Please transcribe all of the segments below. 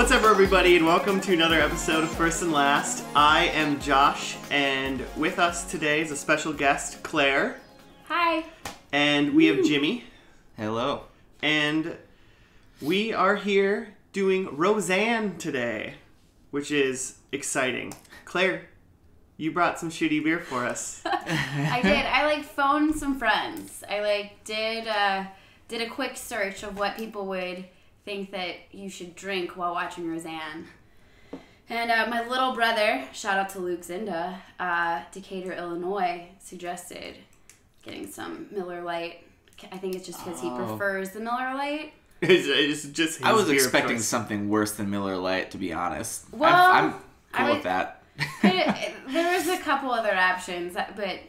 What's up, everybody, and welcome to another episode of First and Last. I am Josh, and with us today is a special guest, Claire. Hi. And we have Jimmy. Hello. And we are here doing Roseanne today, which is exciting. Claire, you brought some shitty beer for us. I did. I phoned some friends. I did a quick search of what people would think that you should drink while watching Roseanne. And my little brother, shout out to Luke Zinda, Decatur, Illinois, suggested getting some Miller Lite. I think it's just because he prefers the Miller Lite. It's just his I was beer expecting choice. something worse than Miller Lite, to be honest. Well, I'm cool with that. There was a couple other options, but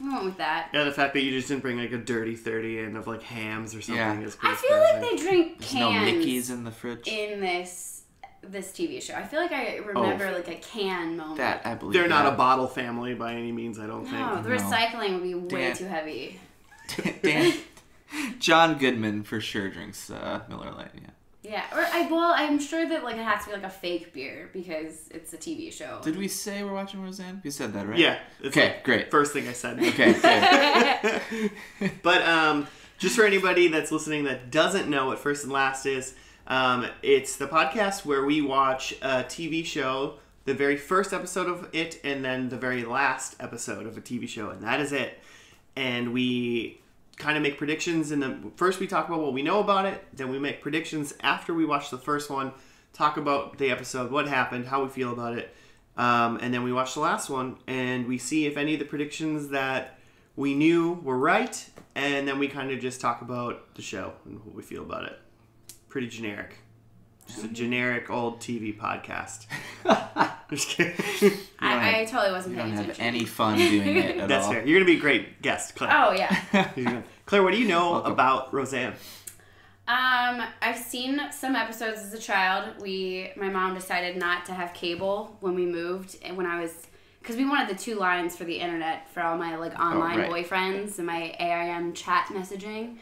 we went with that. Yeah, the fact that you just didn't bring a dirty 30 in of hams or something is pretty I feel like surprising. they drink There's cans. no Mickeys in the fridge. In this TV show. I feel like I remember a can moment. That, I believe. They're not a bottle family by any means, I don't think. No, the recycling would be way too heavy. John Goodman for sure drinks Miller Lite, yeah. Yeah, I'm sure that it has to be a fake beer because it's a TV show. Did we say we're watching Roseanne? You said that, right? Yeah. Okay, great. First thing I said. Okay, good. But just for anybody that's listening that doesn't know what First and Last is, it's the podcast where we watch a TV show, the very first episode of it, and then the very last episode of a TV show, and that is it. And we kind of make predictions, and first we talk about what we know about it, then we make predictions after we watch the first one, talk about the episode, what happened, how we feel about it, and then we watch the last one, and we see if any of the predictions that we knew were right, and then we kind of just talk about the show and what we feel about it. Pretty generic. Just a generic old TV podcast. Just kidding. I totally wasn't paying You don't attention. have any fun doing it at That's all. fair. You're going to be a great guest, Claire. Oh, yeah. Claire, what do you know Welcome. about Roseanne? I've seen some episodes as a child. My mom decided not to have cable when we moved, and because we wanted the 2 lines for the internet for all my online boyfriends and my AIM chat messaging.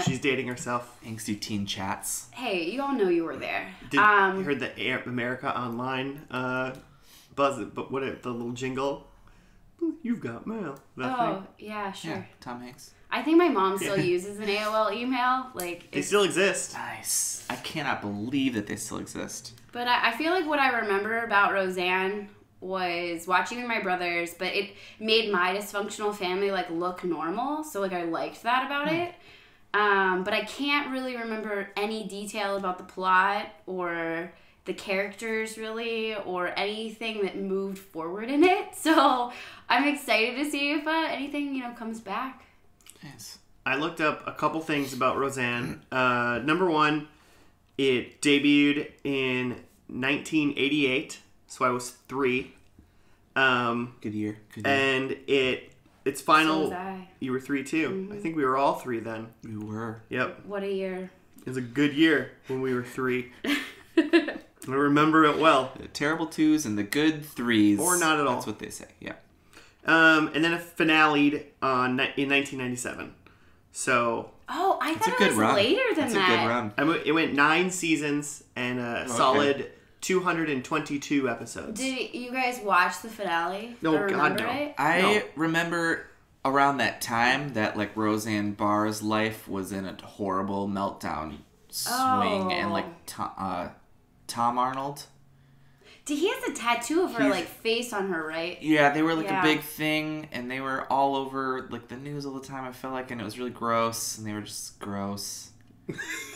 She's dating herself. Angsty teen chats. Hey, you all know you were there. You heard the America Online buzz, but the little jingle? You've got mail. That thing. Yeah, sure. Yeah, Tom Hanks. I think my mom still uses an AOL email. They still exist. Nice. I cannot believe that they still exist. But I feel like what I remember about Roseanne was watching with my brothers, but it made my dysfunctional family look normal. So I liked that about it. But I can't really remember any detail about the plot or the characters really, or anything that moved forward in it. So I'm excited to see if anything comes back. Nice. I looked up a couple things about Roseanne. Number one, it debuted in 1988, so I was 3. Good year. And its final. So was I. You were 3 too. Mm-hmm. I think we were all 3 then. We were. Yep. What a year. It was a good year when we were 3. I remember it well. The terrible 2s and the good 3s. Or not at all. That's what they say, yeah. And then it finale'd in 1997. So. Oh, I That's thought a it good was run. later than That's that. a good run. It went 9 seasons and a solid 222 episodes. Did you guys watch the finale? No, or God, remember no. it? I remember around that time that Roseanne Barr's life was in a horrible meltdown swing, and Tom Arnold. He has a tattoo of her face on her, right? Yeah, they were Yeah. a big thing, and they were all over the news all the time. I felt and it was really gross, and they were just gross,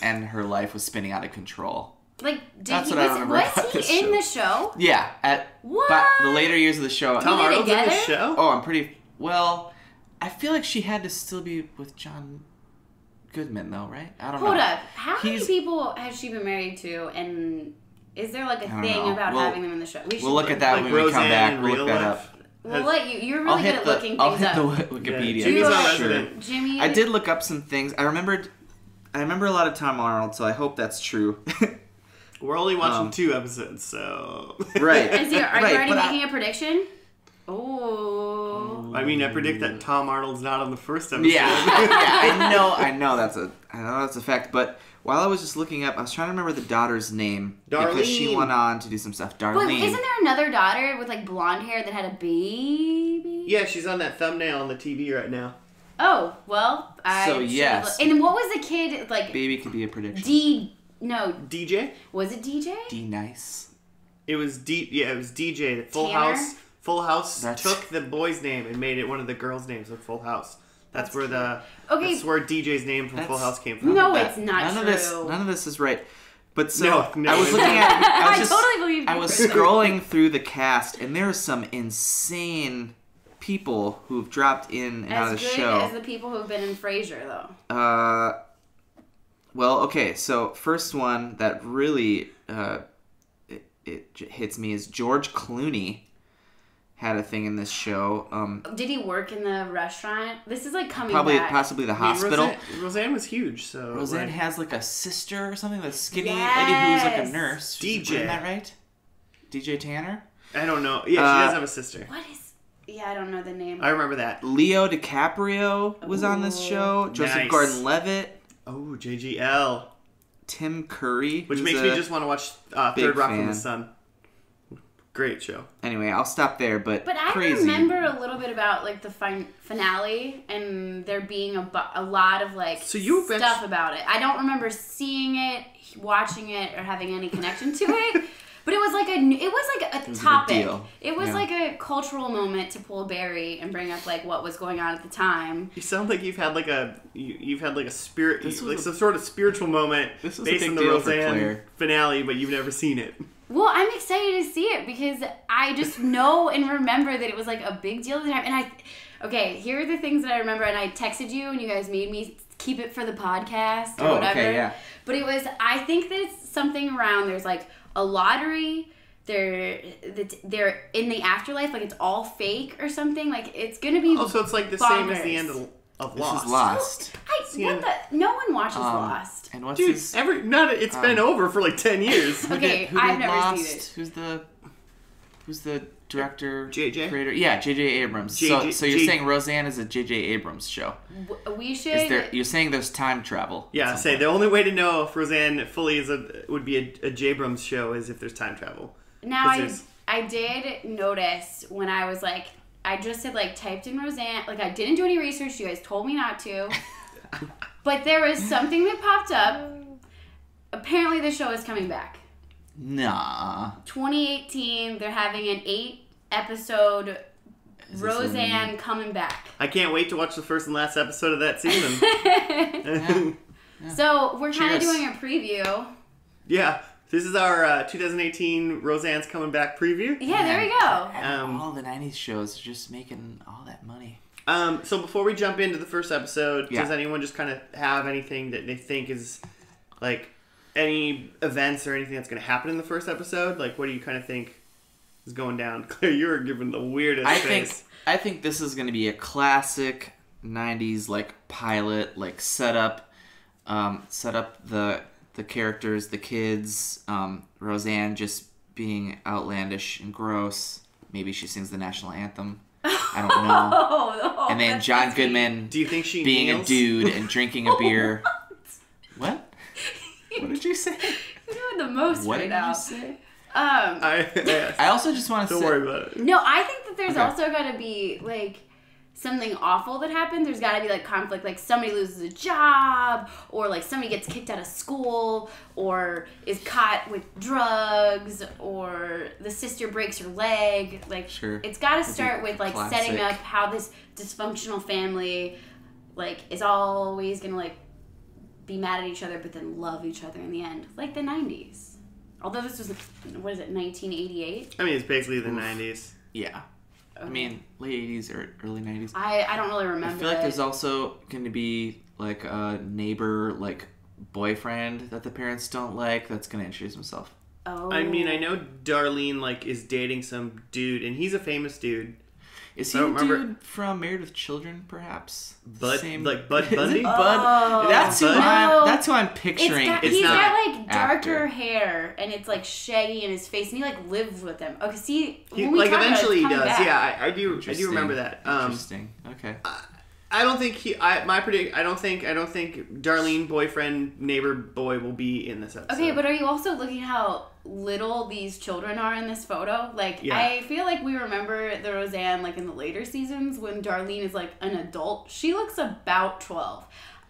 and her life was spinning out of control. That's what I remember about Was this he in show. the show? Yeah, What? the later years of the show. Tom Were they Arnold's in the together? show? Oh, I'm pretty well. I feel like she had to still be with John Goodman, though, right? I don't know. Hold up. How many people has she been married to, and is there a don't thing know. about having them in the show? We'll look at that when we come Roseanne back. in We'll real look that life. up. We'll let you. You're I'll really good at looking I'll things hit up. the Wikipedia. Yeah, Jimmy's our Sure. resident. Jimmy. I did look up some things. I remember a lot of Tom Arnold, so I hope that's true. We're only watching 2 episodes, so... Right. Are you Right, already but making a prediction? Oh. I mean, I predict that Tom Arnold's not on the first episode. Yeah, I know that's a fact. But while I was just looking up, I was trying to remember the daughter's name because she went on to do some stuff. Darlene. But isn't there another daughter with like blonde hair that had a baby? Yeah, she's on that thumbnail on the TV right now. Oh well, yes. And what was the kid like? Baby could be a prediction. DJ. Was it DJ? D Nice. It was it was DJ. Tanner? Full House took the boy's name and made it one of the girls' names of Full House. That's where that's where DJ's name from Full House came from. No, it's not true. None of this is right. But so no, I was looking at. I totally believe you. I was scrolling through the cast, and there are some insane people who've dropped in and out of the show. As the people who've been in Frasier, though. Well, okay. So first one that really it hits me is George Clooney. Had a thing in this show. Did he work in the restaurant? This is like coming back. Possibly the hospital. Roseanne was huge, so... Roseanne has like a sister or something, that skinny lady who's like a nurse. DJ. Isn't that right? DJ Tanner? I don't know. Yeah, she does have a sister. What is... Yeah, I don't know the name. I remember that. Leo DiCaprio was on this show. Joseph Gordon-Levitt. Oh, JGL. Tim Curry. Which makes me just want to watch Third Rock from the Sun. Great show. Anyway, I'll stop there, but I remember a little bit about like the finale and there being a lot of like stuff about it. I don't remember seeing it, watching it, or having any connection to it. But it was like a topic. It was like a cultural moment to pull Barry and bring up like what was going on at the time. You sound like you've had like a spirit, like some sort of spiritual moment based on the Roseanne finale, but you've never seen it. Well, I'm excited to see it because I just know and remember that it was like a big deal at the time. And here are the things that I remember. And I texted you and you guys made me keep it for the podcast or whatever. Okay, yeah. But I think that it's something around, there's like a lottery, they're in the afterlife, like it's all fake or something. Like it's going to be so it's like the same as the end of Lost. This is Lost. No one watches Lost. And what's Dude, this? It's been over for like 10 years. Okay, I've never seen it. Who's the director? JJ? Creator? Yeah, JJ Abrams. So you're saying Roseanne is a JJ Abrams show? We should. You're saying there's time travel? Yeah, the only way to know if Roseanne fully would be a J. Abrams show is if there's time travel. Now I did notice when I was like, I just had like typed in Roseanne, like I didn't do any research. You guys told me not to. But there was something that popped up. Apparently the show is coming back. Nah. 2018, they're having an 8-episode Roseanne coming back. I can't wait to watch the first and last episode of that season. Yeah. So we're kind of doing a preview. Yeah. This is our 2018 Roseanne's Coming Back preview. Yeah, there we go. All the 90s shows are just making all that money. So before we jump into the first episode, does anyone just kind of have anything that they think is, like, any events or anything that's going to happen in the first episode? Like, what do you kind of think is going down? Claire, you were giving the weirdest face. I think this is going to be a classic 90s, like, pilot, like, set up the characters, the kids, Roseanne just being outlandish and gross. Maybe she sings the national anthem. I don't know. And then John Goodman being a dude and drinking a beer. What? What did you say? You're doing the most right now. What did you say? I also just want to say... Don't worry about it. No, I think that there's also got to be, like, something awful that happens. There's got to be, like, conflict. Like, somebody loses a job, or, like, somebody gets kicked out of school, or is caught with drugs, or the sister breaks her leg. Like, It's got to start with, like, setting up how this dysfunctional family, like, is always going to, like, be mad at each other, but then love each other in the end. Like the 90s. Although this was, 1988? I mean, it's basically the 90s. Yeah. Okay. I mean, late 80s or early 90s. I don't really remember. I feel like there's also going to be, like, a neighbor, like, boyfriend that the parents don't like that's going to introduce himself. Oh. I mean, I know Darlene, like, is dating some dude, and he's a famous dude. Is he the dude from Married with Children, perhaps? Bud, Same... like Bud Bundy? Bud. That's who I'm picturing. He's got like darker hair, and it's like shaggy in his face, and he like lives with him. Okay, see, like eventually he does. Back. Yeah, I do remember that. Interesting. Okay. I don't think I don't think Darlene boyfriend neighbor boy will be in this episode. Okay, but are you also looking at how little these children are in this photo? Like, yeah. I feel like we remember the Roseanne like in the later seasons when Darlene is like an adult. She looks about 12.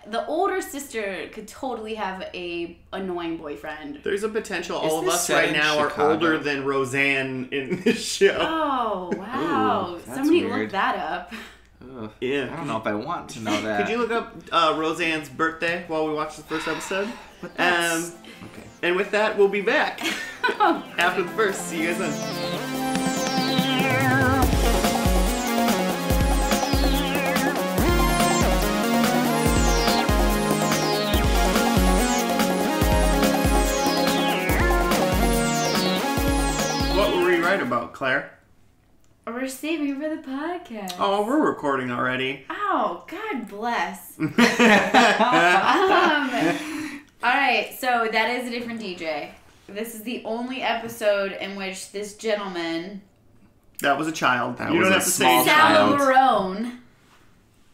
The older sister could totally have a annoying boyfriend. There's a potential all of us right now are older than Roseanne in this show. Oh, wow. Ooh, Somebody weird. look that up. Ugh. Yeah. I don't know if I want to know that. Could you look up Roseanne's birthday while we watch the first episode? Okay. And with that, we'll be back after the first. See you guys then. What were we right about, Claire? We're saving for the podcast. Oh, we're recording already. Oh, God bless. Alright, so that is a different DJ. This is the only episode in which this gentleman... That was a child. You don't have to say Sal Barone is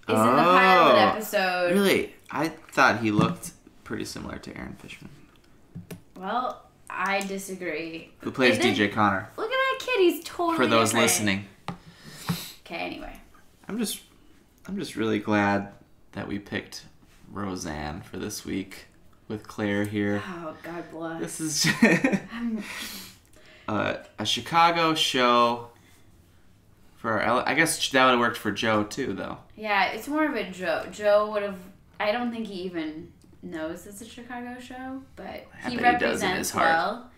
in the pilot episode. Really? I thought he looked pretty similar to Aaron Fishman. Well... I disagree. Who plays DJ Connor? Look at that kid. He's totally For those different. listening. Okay, anyway. I'm just really glad that we picked Roseanne for this week with Claire here. Oh, God bless. This is a Chicago show for I guess that would have worked for Joe too, though. Yeah, it's more of a Joe. Joe would have... I don't think he even... knows it's a Chicago show, but he represents well.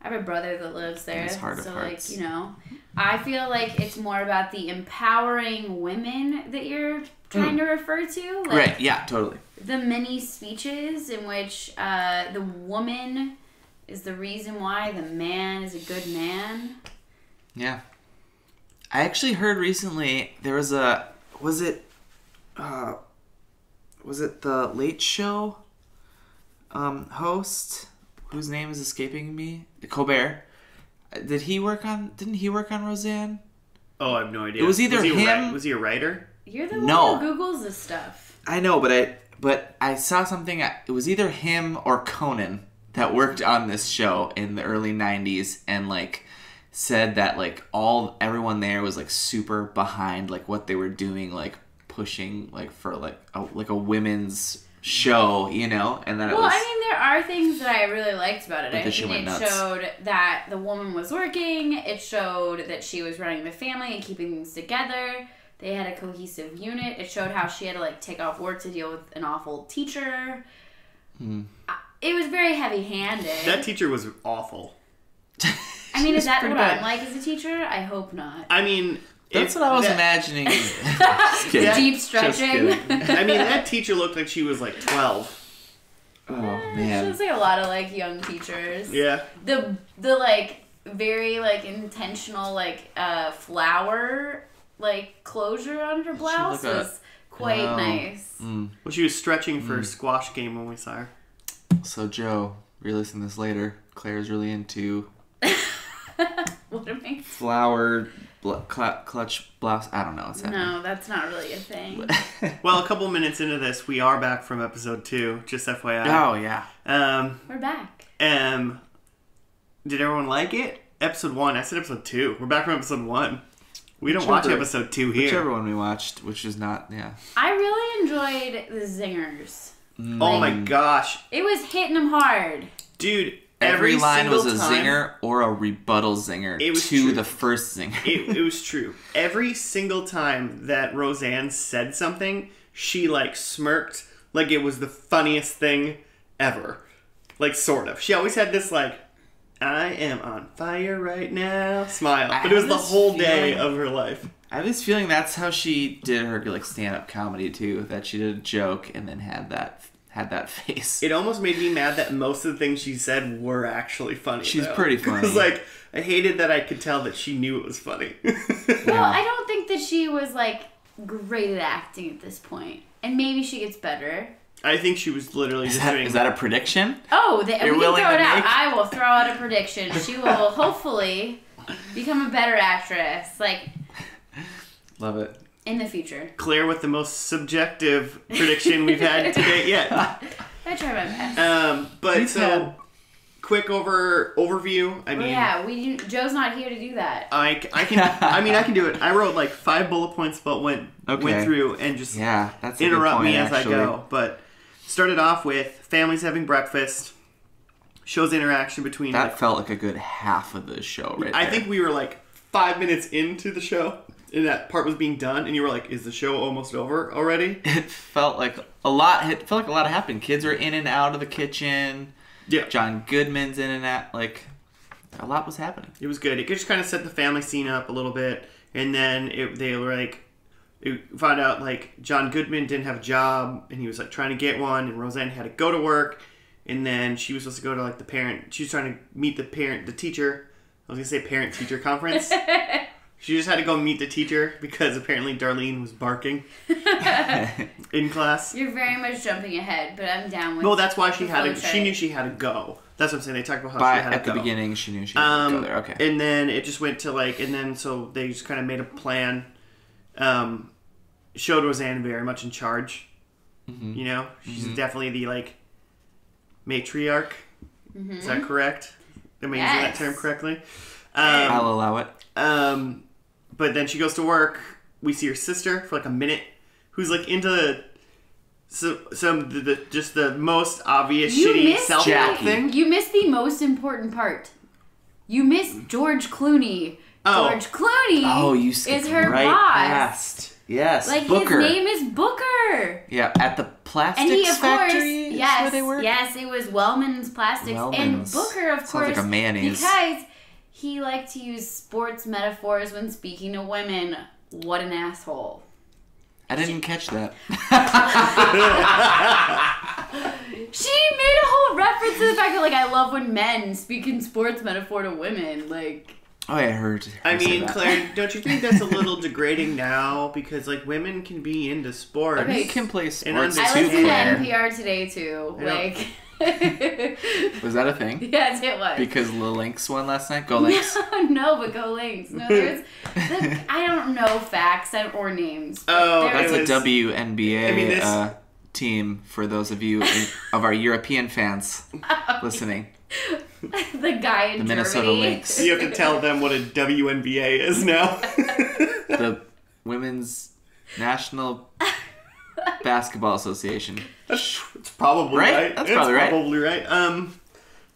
I have a brother that lives there, so like, you know, I feel like it's more about the empowering women that you're trying to refer to. Like, right, yeah, totally. The many speeches in which the woman is the reason why the man is a good man. Yeah. I actually heard recently there was was it the Late Show host whose name is escaping me? Colbert. Didn't he work on Roseanne? Oh, I have no idea. It was either him. Was he a writer? You're the one who Googles this stuff. I know, but I saw something. It was either him or Conan that worked on this show in the early 90s and like said that like everyone there was like super behind like what they were doing, like pushing like for like a women's show, you know, and then I mean, there are things that I really liked about it. I mean, it showed that the woman was working. It showed that she was running the family and keeping things together. They had a cohesive unit. It showed how she had to like take off work to deal with an awful teacher. It was very heavy-handed. That teacher was awful. I mean, is that what I'm like as a teacher? I hope not. I mean... That's what I was imagining. Deep stretching. I mean, that teacher looked like she was like 12. Oh, man. She looks like a lot of like young teachers. Yeah. The like very like intentional like flower like closure on her blouse was quite nice. Well, she was stretching for a squash game when we saw her. So Joe, realizing this later, Claire's really into what am I? Flower clutch blouse. I don't know what's happening. No, that's not really a thing. Well, a couple minutes into this, we are back from episode 2. Just FYI. Oh yeah. We're back. Did everyone like it? Episode 1. I said episode 2. We're back from episode 1. We don't watch episode 2 here. Whichever one we watched, which is not. Yeah. I really enjoyed the zingers. Oh my gosh. It was hitting them hard. Dude. Every line was a zinger or a rebuttal zinger to the first zinger. It was true. Every single time that Roseanne said something, she like smirked like it was the funniest thing ever. Like sort of. She always had this like, I am on fire right now smile. But it was the whole day of her life. I have this feeling that's how she did her like stand-up comedy too. That she did a joke and then had that face. It almost made me mad that most of the things she said were actually funny. She's pretty funny. It was like, I hated that I could tell that she knew it was funny. Well, I don't think that she was like great at acting at this point, and maybe she gets better. I think she was literally Is that a prediction? Oh, we can throw it out. I will throw out a prediction. She will hopefully become a better actress, like. Love it. In the future. Claire with the most subjective prediction we've had to date yet. I try my best. But so, quick overview. I mean, Joe's not here to do that. I can do it. I wrote like 5 bullet points, but went through and just interrupt me as I go. But started off with families having breakfast. Shows interaction between. That felt like a good half of the show, right? I think we were like 5 minutes into the show. And that part was being done, and you were like, "Is the show almost over already?" It felt like a lot. It felt like a lot happened. Kids were in and out of the kitchen. Yeah. John Goodman's in and out. Like, a lot was happening. It was good. It just kind of set the family scene up a little bit, and then they were like, found out like John Goodman didn't have a job, and he was like trying to get one, and Roseanne had to go to work, and then she was supposed to go to like the parent. She was trying to meet the teacher. I was gonna say parent-teacher conference. She just had to go meet the teacher because apparently Darlene was barking in class. You're very much jumping ahead, but I'm down with. No, that's why she had to. She knew she had to go. That's what I'm saying. They talked about how she had to go. At the beginning, she knew she had to go there. Okay. And then it just went to like, and then so they just kind of made a plan. Showed Roseanne very much in charge. Mm-hmm. You know, she's definitely the like matriarch. Mm-hmm. Is that correct? Am I using that term correctly? I'll allow it. But then she goes to work. We see her sister for like a minute, who's like into just the most obvious shitty self-help thing. You missed the most important part. You missed George Clooney. Oh. George Clooney is her boss. Past. Yes, like Booker. His name is Booker. Yeah, at the plastics factory. Yes, where they work? Yes, it was Wellman's Plastics, and Booker, of course, sounds like a mayonnaise. Because he liked to use sports metaphors when speaking to women. What an asshole. I didn't catch that. She made a whole reference to the fact that, like, I love when men speak in sports metaphor to women. Like, oh, I heard. I mean, Claire, don't you think that's a little degrading now? Because, like, women can be into sports. Okay, you can play sports too, I listened to Claire. NPR today, too. Like... Was that a thing? Yes, it was. Because the Lynx won last night? Go Lynx? No, but go Lynx. No, I don't know facts or names. Oh, that's a WNBA team for those of you of our European fans listening. The guy in the Minnesota Germany. Lynx. You have to tell them what a WNBA is now. The Women's National Basketball Association. It's probably right. That's probably right.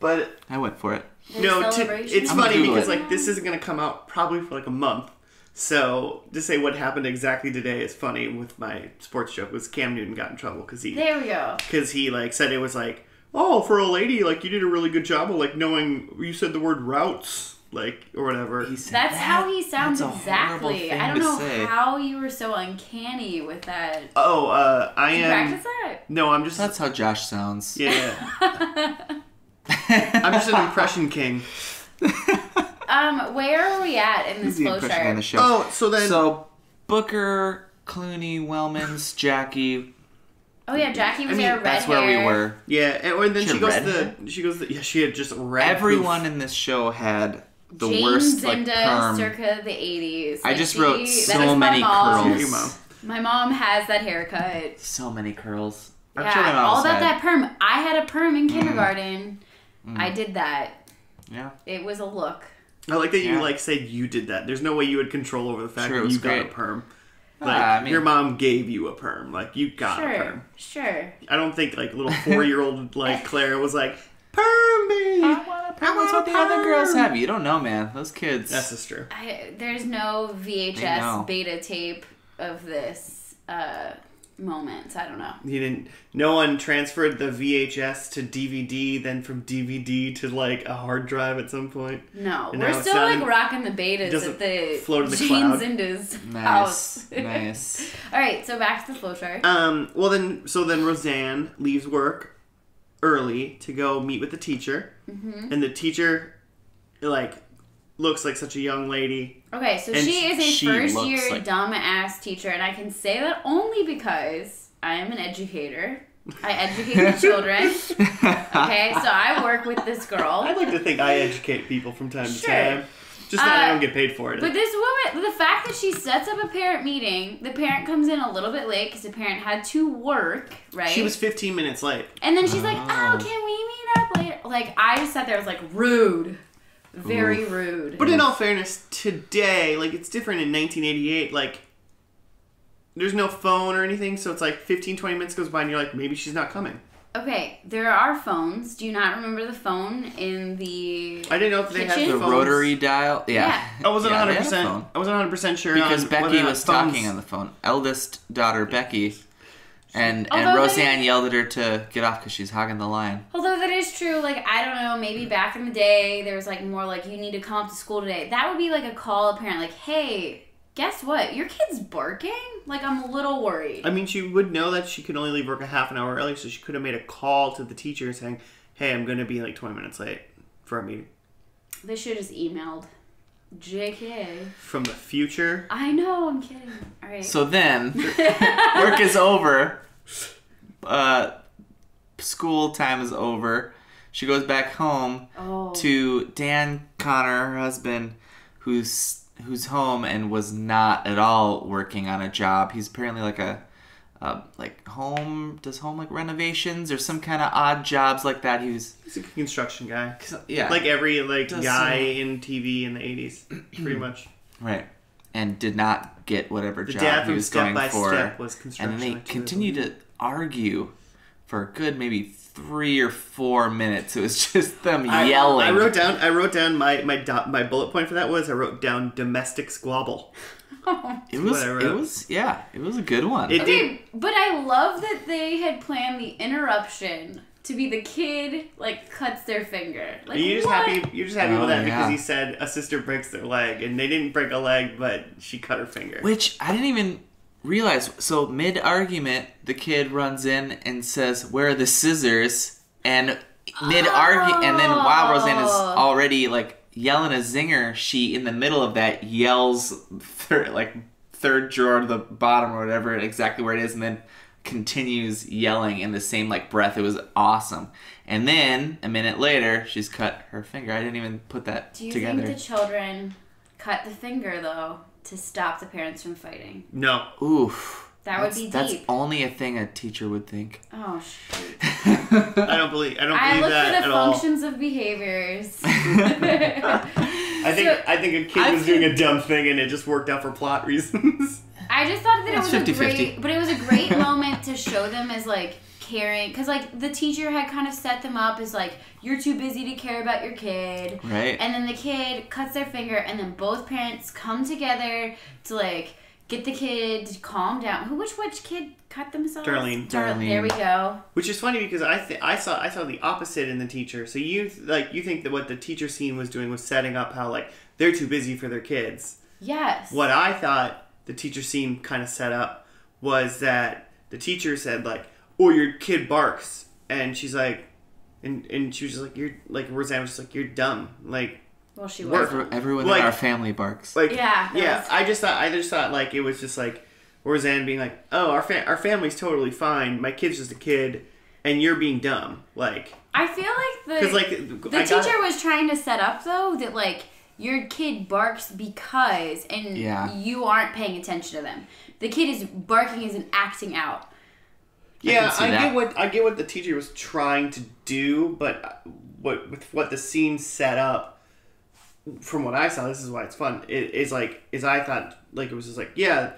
But I went for it. No, it's funny because like this isn't going to come out probably for like a month. So to say what happened exactly today is funny. With my sports joke was Cam Newton got in trouble because he like said it was like, oh, for a lady, like you did a really good job of like knowing you said the word routes. Like, or whatever. That's how he sounds exactly. I don't know how you were so uncanny with that. Oh, I am. Did you practice that? No, I'm just. That's how Josh sounds. Yeah. I'm just an impression king. Where are we at in this flowchart? Oh, so Booker, Clooney, Wellmans, Jackie. Oh yeah, Jackie was there. Red that's hair. Where we were. Yeah, and then she had just red. Everyone poof. In this show had the James worst like Zinda, perm. circa the 80s. I just wrote so many curls. Your mom. My mom has that haircut. So many curls. I'm sure all about that perm. I had a perm in kindergarten. I did that. Yeah. It was a look. I like that you like said you did that. There's no way you had control over the fact that you got a perm. Like your mom gave you a perm. Like you got a perm. Sure. I don't think like little 4-year-old like Claire was like, perm me. I want a perm. That's what the other girls have. You don't know, man. Those kids. That's just true. There's no VHS beta tape of this moment. I don't know. No one transferred the VHS to DVD, then from DVD to like a hard drive at some point. No, we're still like rocking the betas at the James Zinda's house. Nice. All right, so back to the flowchart. Well then Roseanne leaves work early to go meet with the teacher, and the teacher like looks like such a young lady. Okay, so she is a first-year dumb-ass teacher, and I can say that only because I am an educator. I educate the children. Okay, so I work with this girl. I'd like to think I educate people from time to time. Just that I don't get paid for it. But this woman, the fact that she sets up a parent meeting, the parent comes in a little bit late because the parent had to work, right? She was 15 minutes late. And then she's like, oh, can we meet up later? Like, I just sat there, I was like, rude. Very rude. But in all fairness, today, like, it's different in 1988. Like, there's no phone or anything, so it's like 15, 20 minutes goes by and you're like, maybe she's not coming. Okay, there are phones. Do you not remember the phone in the I didn't know if they had the phones. Rotary dial. Yeah. I wasn't 100%. I wasn't 100% sure because Becky was talking on the phone. Eldest daughter Becky, and Roseanne yelled at her to get off because she's hogging the line. Although that is true. Like, I don't know. Maybe back in the day there was like more like, you need to come up to school today. That would be like a call a parent like, hey, guess what? Your kid's barking? Like, I'm a little worried. I mean, she would know that she could only leave work a half an hour early, so she could have made a call to the teacher saying, hey, I'm going to be like 20 minutes late for a meeting. They should have just emailed. JK. From the future? I know, I'm kidding. All right. So then, work is over. School time is over. She goes back home to Dan Connor, her husband, who's home and was not at all working on a job. He's apparently like does home like renovations or some kind of odd jobs like that. He's a construction guy. Yeah. Like every guy in TV in the 80s, pretty much. Right. And did not get whatever job dad he was going for. Step was construction. And then they continued to argue for a good maybe 3 or 4 minutes. It was just them yelling. I wrote down my bullet point for that was I wrote down domestic squabble. It was a good one. But I love that they had planned the interruption to be the kid like cuts their finger. Like, you're just happy with that because he said a sister breaks their leg, and they didn't break a leg, but she cut her finger. Which I didn't even realize. So mid argument, the kid runs in and says, "Where are the scissors?" And mid argument, and then while Roseanne is already like yelling a zinger, she in the middle of that yells third drawer to the bottom or whatever, exactly where it is, and then continues yelling in the same like breath. It was awesome. And then a minute later, she's cut her finger. I didn't even put that together. Do you think the children cut the finger though to stop the parents from fighting? No. Oof. That would be deep. That's only a thing a teacher would think. Oh shoot. I don't believe that at all. I look for the functions of behaviors. I think a kid was doing a dumb thing and it just worked out for plot reasons. I just thought that it was 50-50. But it was a great moment to show them as like caring, because like the teacher had kind of set them up as like, you're too busy to care about your kid, right? And then the kid cuts their finger, and then both parents come together to like get the kid to calm down. Which kid cut themselves? Darlene. There we go. Which is funny because I saw the opposite in the teacher. So you think that what the teacher scene was doing was setting up how like they're too busy for their kids. Yes. What I thought the teacher scene kind of set up was that the teacher said like, "Oh, your kid barks," and she's like, and she was just like, "You're like," Roseanne was just like, "You're dumb." Like, well, she was. Everyone in our family barks. Like, yeah. I just thought like it was just like Roseanne being like, "Oh, our family's totally fine. My kid's just a kid, and you're being dumb." Like, I feel like the teacher was trying to set up though that like your kid barks because you aren't paying attention to them. The kid is barking as an acting out. Yeah, I get what the teacher was trying to do, but what the scene set up, from what I saw, this is why it's fun. I thought like it was just like, yeah,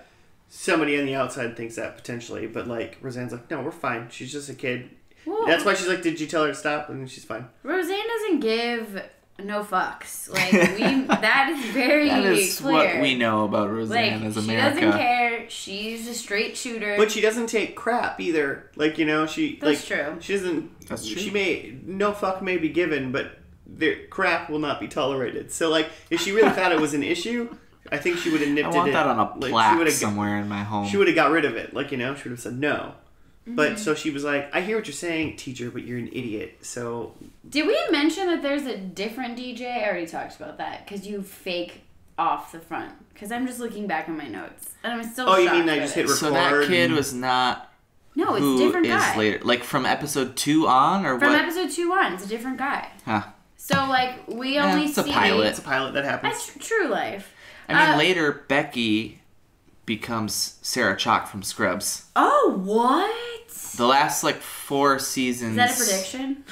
somebody on the outside thinks that potentially, but like Roseanne's like, no, we're fine. She's just a kid. Whoa. That's why she's like, did you tell her to stop? And she's fine. Roseanne doesn't give no fucks. Like that is very clear. That is what we know about Roseanne as America. She doesn't care. She's a straight shooter. But she doesn't take crap either. Like, you know, That's true. She doesn't. That's true. No fuck may be given, but crap will not be tolerated. So like, if she really thought it was an issue, I think she would have nipped it. I want that on a plaque somewhere in my home. She would have got rid of it. Like, you know, she would have said no. But so she was like, I hear what you're saying, teacher, but you're an idiot. So did we mention that there's a different DJ? I already talked about that because you fake off the front. Because I'm just looking back on my notes and I'm still. Oh, you mean I just hit record? So that kid was not. No, it's a different guy. Who is later? Like from episode 2 on, or from what? From episode 2 on, it's a different guy. Huh. So like we only see. It's a pilot. It's a pilot that happens. That's true life. I mean, later Becky becomes Sarah Chalk from Scrubs. Oh, what? The last 4 seasons. Is that a prediction?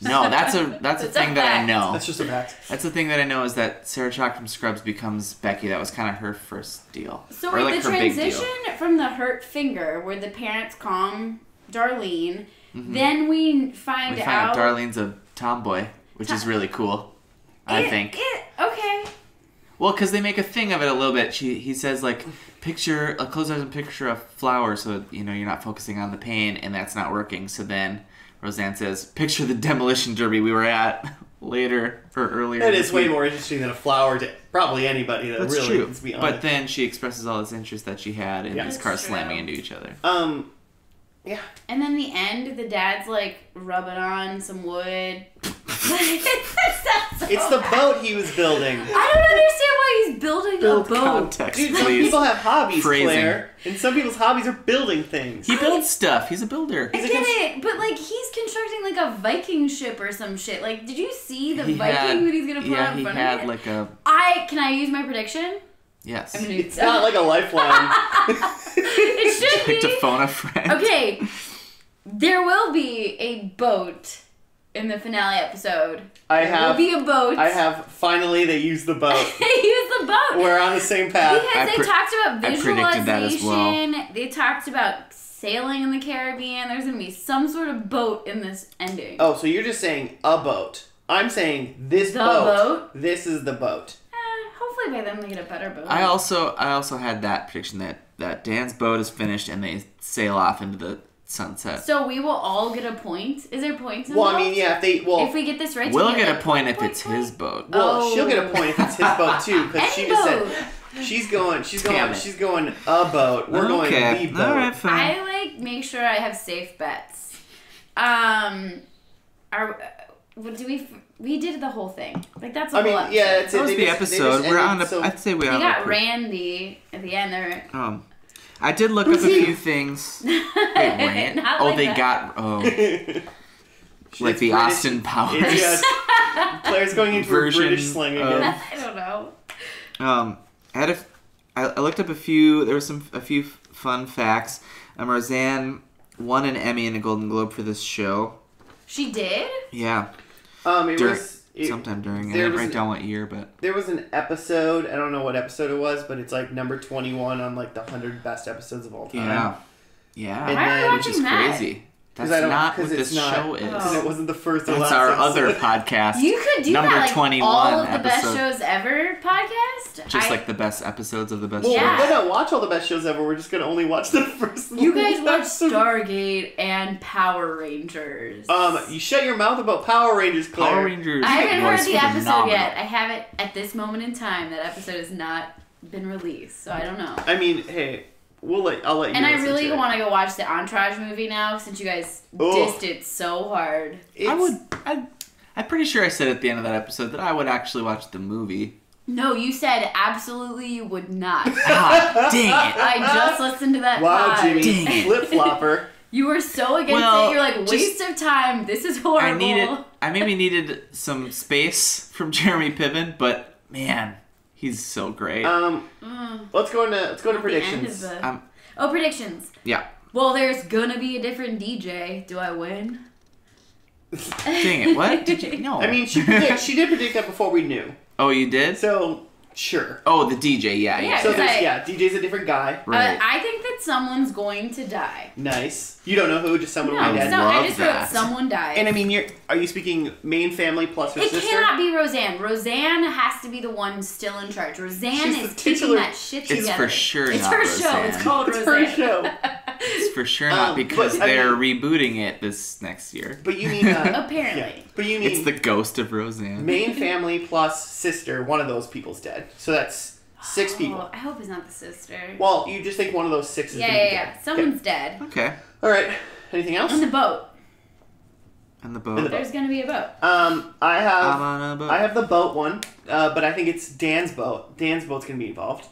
No, that's a thing that I know. That's just a fact. That's the thing that I know is that Sarah Chalk from Scrubs becomes Becky. That was kind of her first deal. So wait, the transition from the hurt finger, where the parents calm Darlene, then we find out Darlene's a tomboy, which is really cool. I think. Okay. Well, because they make a thing of it a little bit. He says close eyes and picture a flower, so you're not focusing on the pain, and that's not working. So then Roseanne says, picture the demolition derby we were at earlier. That is way more interesting than a flower to probably anybody. That's really, true. Let's be honest. But then she expresses all this interest that she had in these cars slamming into each other. Yeah. And then the end, the dad's rubbing on some wood. It's the boat he was building. I don't understand why he's building a boat. Context, Dude, please. some people have hobbies, Phrasing. Claire. And some people's hobbies are building things. He builds stuff. He's a builder. I get it, but he's constructing a Viking ship or some shit. Did you see the Viking that he's gonna put out in front of it? Can I use my prediction? Yes. It's not like a lifeline. It should be. To phone a friend. Okay, there will be a boat in the finale episode. There will be a boat. I have. Finally, they used the boat. They used the boat. We're on the same path. Because they talked about visualization. I predicted that as well. They talked about sailing in the Caribbean. There's going to be some sort of boat in this ending. Oh, so you're just saying a boat. I'm saying this the boat. This is the boat. Hopefully by then they get a better boat. I also had that prediction that Dan's boat is finished and they sail off into the sunset. So we will all get a point? Is there points involved? Well, I mean, yeah, if we get this right, we'll get a point if it's his boat. Well, she'll get a point if it's his boat too, because she just said she's going a boat. We're going the boat. All right, fine. I make sure I have safe bets. We did the whole thing. That's a whole episode. Yeah, that's it. That was the episode. We're on. I'd say we're on. We got Randy at the end there. I did look up a few things. Wait, Rand? They got the Austin Powers. Claire's going into her British slang again. I don't know. I looked up a few. There were a few fun facts. Roseanne won an Emmy and a Golden Globe for this show. She did? Yeah. Sometime during. I didn't write down what year, but there was an episode. I don't know what episode it was, but it's number 21 on the 100 best episodes of all time. Yeah. And then, which is crazy. That's not what this show is. Because it wasn't the first or That's last our episode. other podcast. You could do number that, 21 all of the episode. best shows ever podcast. Just the best episodes of the best shows. shows. We're gonna watch all the best shows ever. We're just gonna only watch the first. You guys watch Stargate and Power Rangers. You shut your mouth about Power Rangers, Claire. Power Rangers. I haven't heard the episode phenomenal. yet. I haven't at this moment in time. That episode has not been released, so I don't know. I mean, hey. I'll let you. And I really want to go watch the Entourage movie now, since you guys dissed it so hard. I'm pretty sure I said at the end of that episode that I would actually watch the movie. No, you said absolutely you would not. Dang it! I just listened to that. Wow, pod. Jimmy, flip flopper. You were so against it. You're like, waste of time. This is horrible. I maybe needed some space from Jeremy Piven, but man. He's so great. Let's go into predictions. Predictions. Yeah. Well, there's gonna be a different DJ. Do I win? Dang it! What did you? No. I mean, she did predict that before we knew. Oh, you did? So sure. Oh, the DJ. Yeah. So DJ's a different guy. Right. I think that someone's going to die. Nice. You don't know who? Just someone. I just wrote someone died. And I mean, are you speaking main family plus her sister? It cannot be Roseanne. Roseanne has to be the one still in charge. Roseanne is keeping that shit together. It's for sure it's not her Roseanne. show. It's called it's Roseanne. It's her show. It's for sure not because they're rebooting it this next year. But you mean apparently. Yeah. But you mean it's the ghost of Roseanne. Main family plus sister. One of those people's dead. So that's 6 people. I hope it's not the sister. Well, you just think one of those 6 is Yeah. Someone's dead. Okay. All right. Anything else? On the boat. On the boat. There's gonna be a boat. I I'm on a boat. have the boat one, but I think it's Dan's boat. Dan's boat's gonna be involved.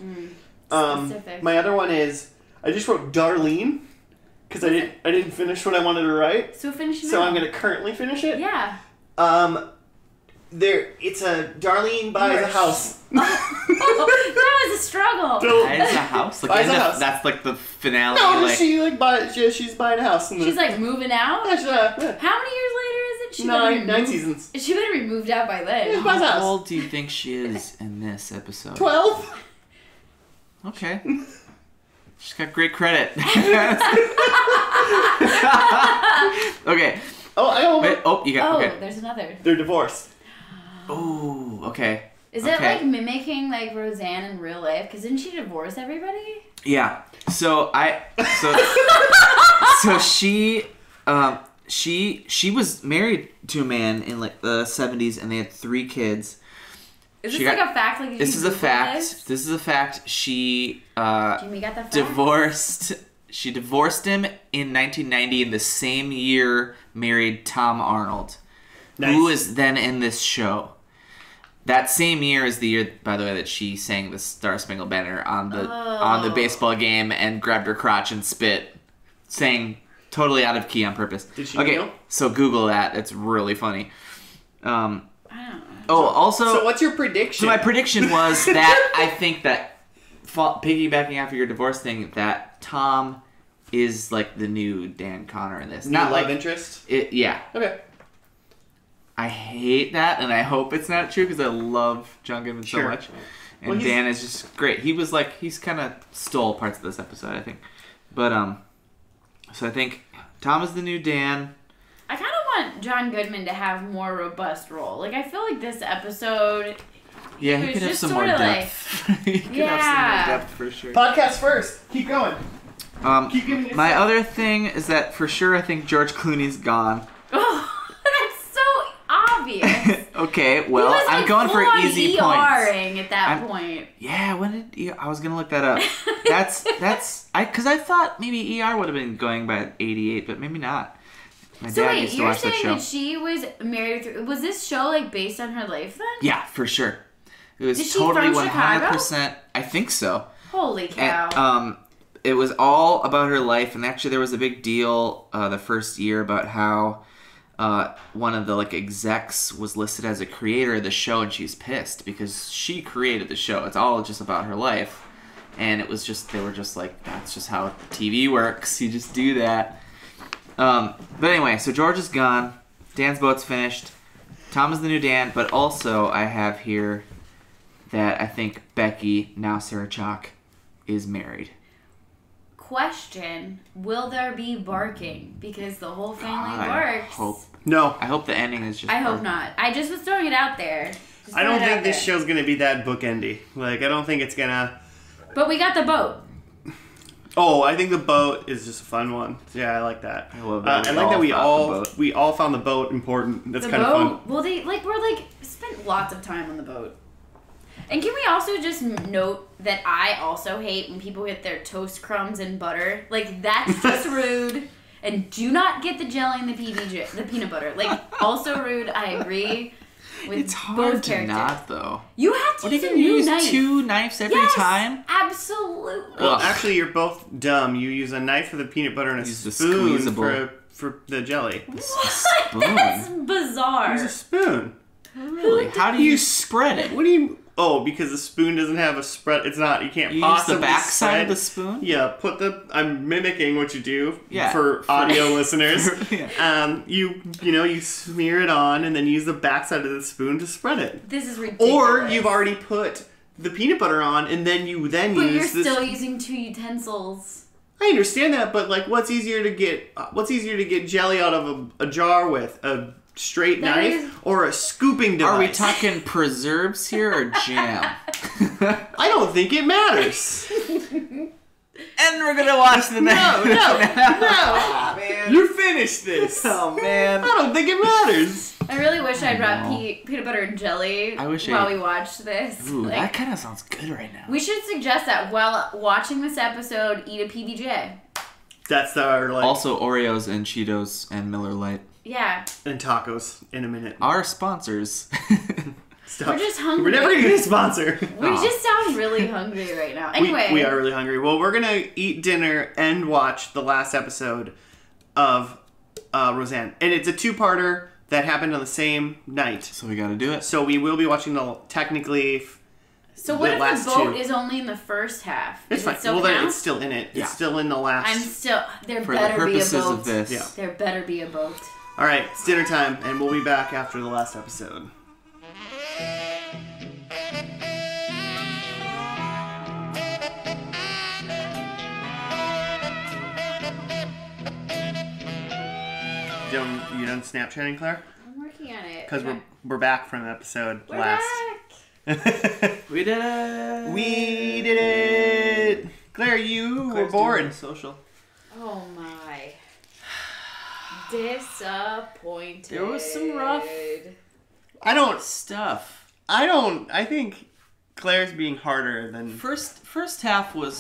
Specific. My other one is I just wrote Darlene because I didn't finish what I wanted to write. So finish it. So I'm gonna currently finish it. Yeah. It's a Darlene buys a house. That was a struggle. Buys a house? Like Buys a house. That's like the finale. No, she's buying a house. She's like moving out? Yeah. How many years later is it? Nine seasons. She better be moved out by then. Yeah, buys a house. How old do you think she is in this episode? 12. Okay. She's got great credit. Okay. Oh, You got. Okay. There's another. They're divorced. Oh, okay. Is it like mimicking like Roseanne in real life? Because didn't she divorce everybody? Yeah. So she was married to a man in like the 70s, and they had 3 kids. Is this like a fact? Like this is a fact. This is a fact. She Jimmy got the fact? divorced. She divorced him in 1990, and the same year married Tom Arnold, who is then in this show. That same year is the year, by the way, that she sang the Star Spangled Banner on the baseball game and grabbed her crotch and spit, sang totally out of key on purpose. Did she Okay, kneel? so Google that. It's really funny. I don't know. Oh, also... So what's your prediction? So my prediction was that I think that, piggybacking after your divorce thing, that Tom is like the new Dan Connor in this. Not love interest? Yeah. Okay. I hate that, and I hope it's not true because I love John Goodman so much. And Dan is just great. He's kind of stole parts of this episode, I think. But, so I think Tom is the new Dan. I kind of want John Goodman to have more robust role. Like, I feel like this episode... Yeah, he could have some more depth. He could have some more depth for sure. Podcast first. Keep going. Keep giving yourself. My other thing is that for sure I think George Clooney's gone. Oh, that's so obvious. Okay, well, I'm going for easy points. At that point. Yeah, when did I was gonna look that up. That's because I thought maybe ER would have been going by 88, but maybe not. My dad used to watch that show. You're saying that she was married? Was this show like based on her life then? Yeah, for sure. It was Is she totally from 100%. Chicago? I think so. Holy cow! And, it was all about her life, and actually there was a big deal the first year about how one of the like execs was listed as a creator of the show, and she's pissed because she created the show. It's all just about her life, and it was just they were just like, that's just how TV works. You just do that. But anyway, so George is gone. Dan's boat's finished. Tom is the new Dan, but also I have here that I think Becky, now Sarah Chalk, is married. Question: will there be barking? Because the whole family barks. I hope the ending is just... I hope not. I just was throwing it out there. I don't think this show's gonna be that bookendy. Like, I don't think it's gonna... But we got the boat. Oh, I think the boat is just a fun one. Yeah, I like that. I love that. I like that we all found the boat important. That's kind of fun. Well, we're spent lots of time on the boat. And can we also just note that I also hate when people get their toast crumbs and butter? Like, that's just rude. And do not get the jelly and the peanut butter. Like, also rude. I agree with it's hard both to characters. Not though. You have to use a new knife. 2 knives every time? Absolutely. Well, actually, you're both dumb. You use a knife for the peanut butter and a spoon for the jelly. What? That's bizarre. Use a spoon. Really? How do you spread it? What do you... Oh, because the spoon doesn't have a spread. It's not. You can't possibly use the back spread. side of the spoon. Yeah, I'm mimicking what you do. Yeah. For audio listeners. Yeah. You smear it on and then use the back side of the spoon to spread it. This is ridiculous. Or you've already put the peanut butter on and then use this. But you're still using 2 utensils. I understand that, but like, what's easier to get jelly out of a jar with? A straight knife or a scooping device? Are we talking preserves here or jam? I don't think it matters. And we're gonna watch the next. No. Oh, man. You finished this. Oh man. I don't think it matters. I really wish I brought peanut butter and jelly while we watched this. Ooh, that kind of sounds good right now. We should suggest that while watching this episode, eat a PBJ. That's our like. Also Oreos and Cheetos and Miller Lite. Yeah. And tacos in a minute. Our sponsors. Stop. We're just hungry. We're never going to get a sponsor. We just sound really hungry right now. Anyway. We are really hungry. Well, we're going to eat dinner and watch the last episode of Roseanne. And it's a two-parter that happened on the same night. So we got to do it. So we will be watching technically... So what if the boat is only in the first half? It's fine. Well, then it's still in it. Yeah. It's still in the last... There better be a boat. Of this. Yeah. There better be a boat. All right, it's dinner time, and we'll be back after the last episode. You done Snapchatting, Claire? I'm working on it. Because we're back from episode we're last. Back. We did it. We did it. Claire, you were bored. Social. Oh my. Disappointed. There was some rough stuff. I think Claire's being harder than... First half I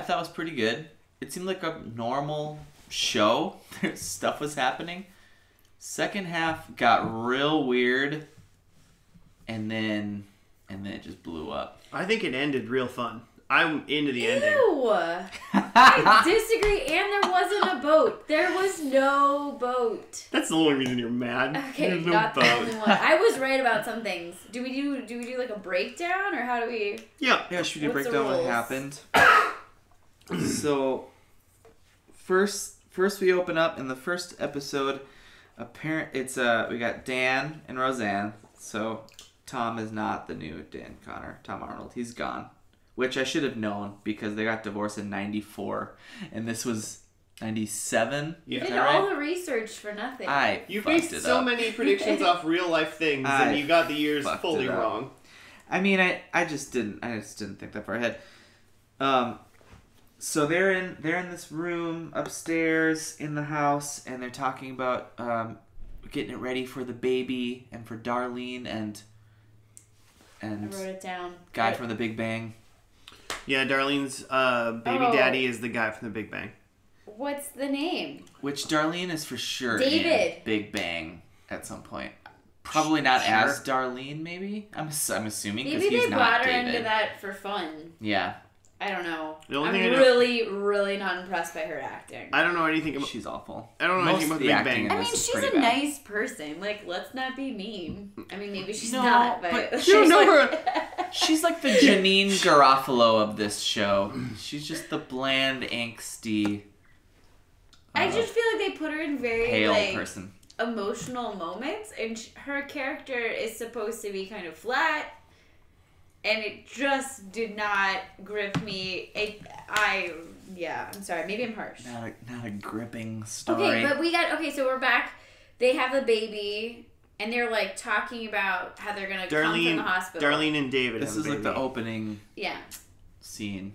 thought was pretty good. It seemed like a normal show. Stuff was happening. Second half got real weird, and then it just blew up. I think it ended real fun. I'm into the ending. I disagree, and there wasn't a boat. There was no boat. That's the only reason you're mad. Okay, There's not no the boat. only one. I was right about some things. Do we do like a breakdown, or how do we? Yeah, should we break down what happened? So, first we open up in the first episode. We got Dan and Roseanne. So Tom is not the new Dan Connor. Tom Arnold. He's gone. Which I should have known because they got divorced in 94. And this was 97. You did all the research for nothing. You based so many predictions off real life things and you got the years fully wrong. I mean, I just didn't think that far ahead. So they're in this room upstairs in the house, and they're talking about getting it ready for the baby and for Darlene and I wrote it down. Guy from the Big Bang. Yeah, Darlene's baby daddy is the guy from the Big Bang. What's the name? Which Darlene is for sure David. in Big Bang at some point. Probably not as Darlene, maybe. I'm assuming because he's not David. Maybe they brought her into that for fun. Yeah. I don't know. I'm really, really not impressed by her acting. I don't know anything about... She's awful. I don't know anything about the Big Bang. I mean, she's a nice person. Like, let's not be mean. I mean, maybe she's not, but she's she's like the Janine Garofalo of this show. She's just the bland, angsty... I just feel like they put her in very, pale person. Emotional moments, and her character is supposed to be kind of flat, and it just did not grip me. I'm sorry, maybe I'm harsh. Not a gripping story. Okay, so we're back. They have a baby, and they're like talking about how they're gonna come from the hospital. Darlene and David. This is like the opening scene.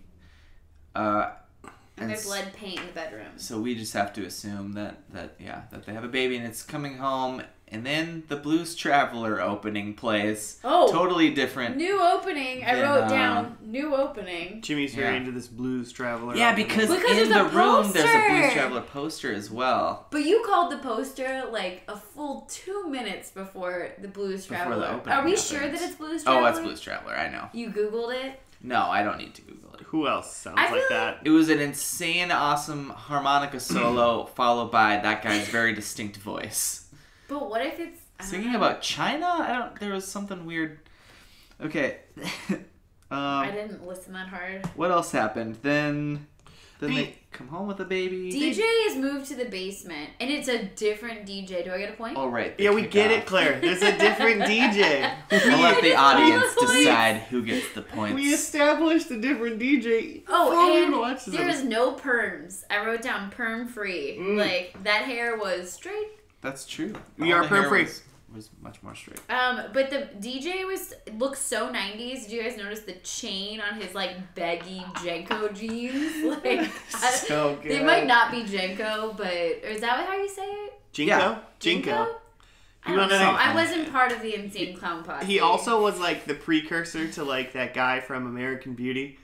And there's lead paint in the bedroom. So we just have to assume that they have a baby and it's coming home, and then the Blues Traveler opening plays. Oh, totally different. New opening. I wrote down new opening. Jimmy's very into this Blues Traveler. Yeah, because in the room there's a Blues Traveler poster as well. But you called the poster like a full 2 minutes before the Blues Traveler. Are we sure that it's Blues Traveler? Oh, that's Blues Traveler. I know. You Googled it? No, I don't need to Google it. Who else sounds like that? It was an insane, awesome harmonica solo followed by that guy's very distinct voice. But what if it's... Singing about China? There was something weird. Okay. I didn't listen that hard. What else happened? Then they come home with a baby. DJ is moved to the basement, and it's a different DJ. Do I get a point? Oh, right. Yeah, we get it, Claire. There's a different DJ. I'll let the audience decide who gets the points. We established a different DJ. Oh, and there's no perms. I wrote down perm free. Like, that hair was straight. That's true. We are perm free. Was much more straight. But the DJ looks so 90s. Did you guys notice the chain on his like baggy Jenko jeans? Like, so good. They might not be Jenko, but is that how you say it? Jinko? Yeah. Jinko. I don't know. I wasn't part of the Insane Clown Posse. He also was like the precursor to like that guy from American Beauty.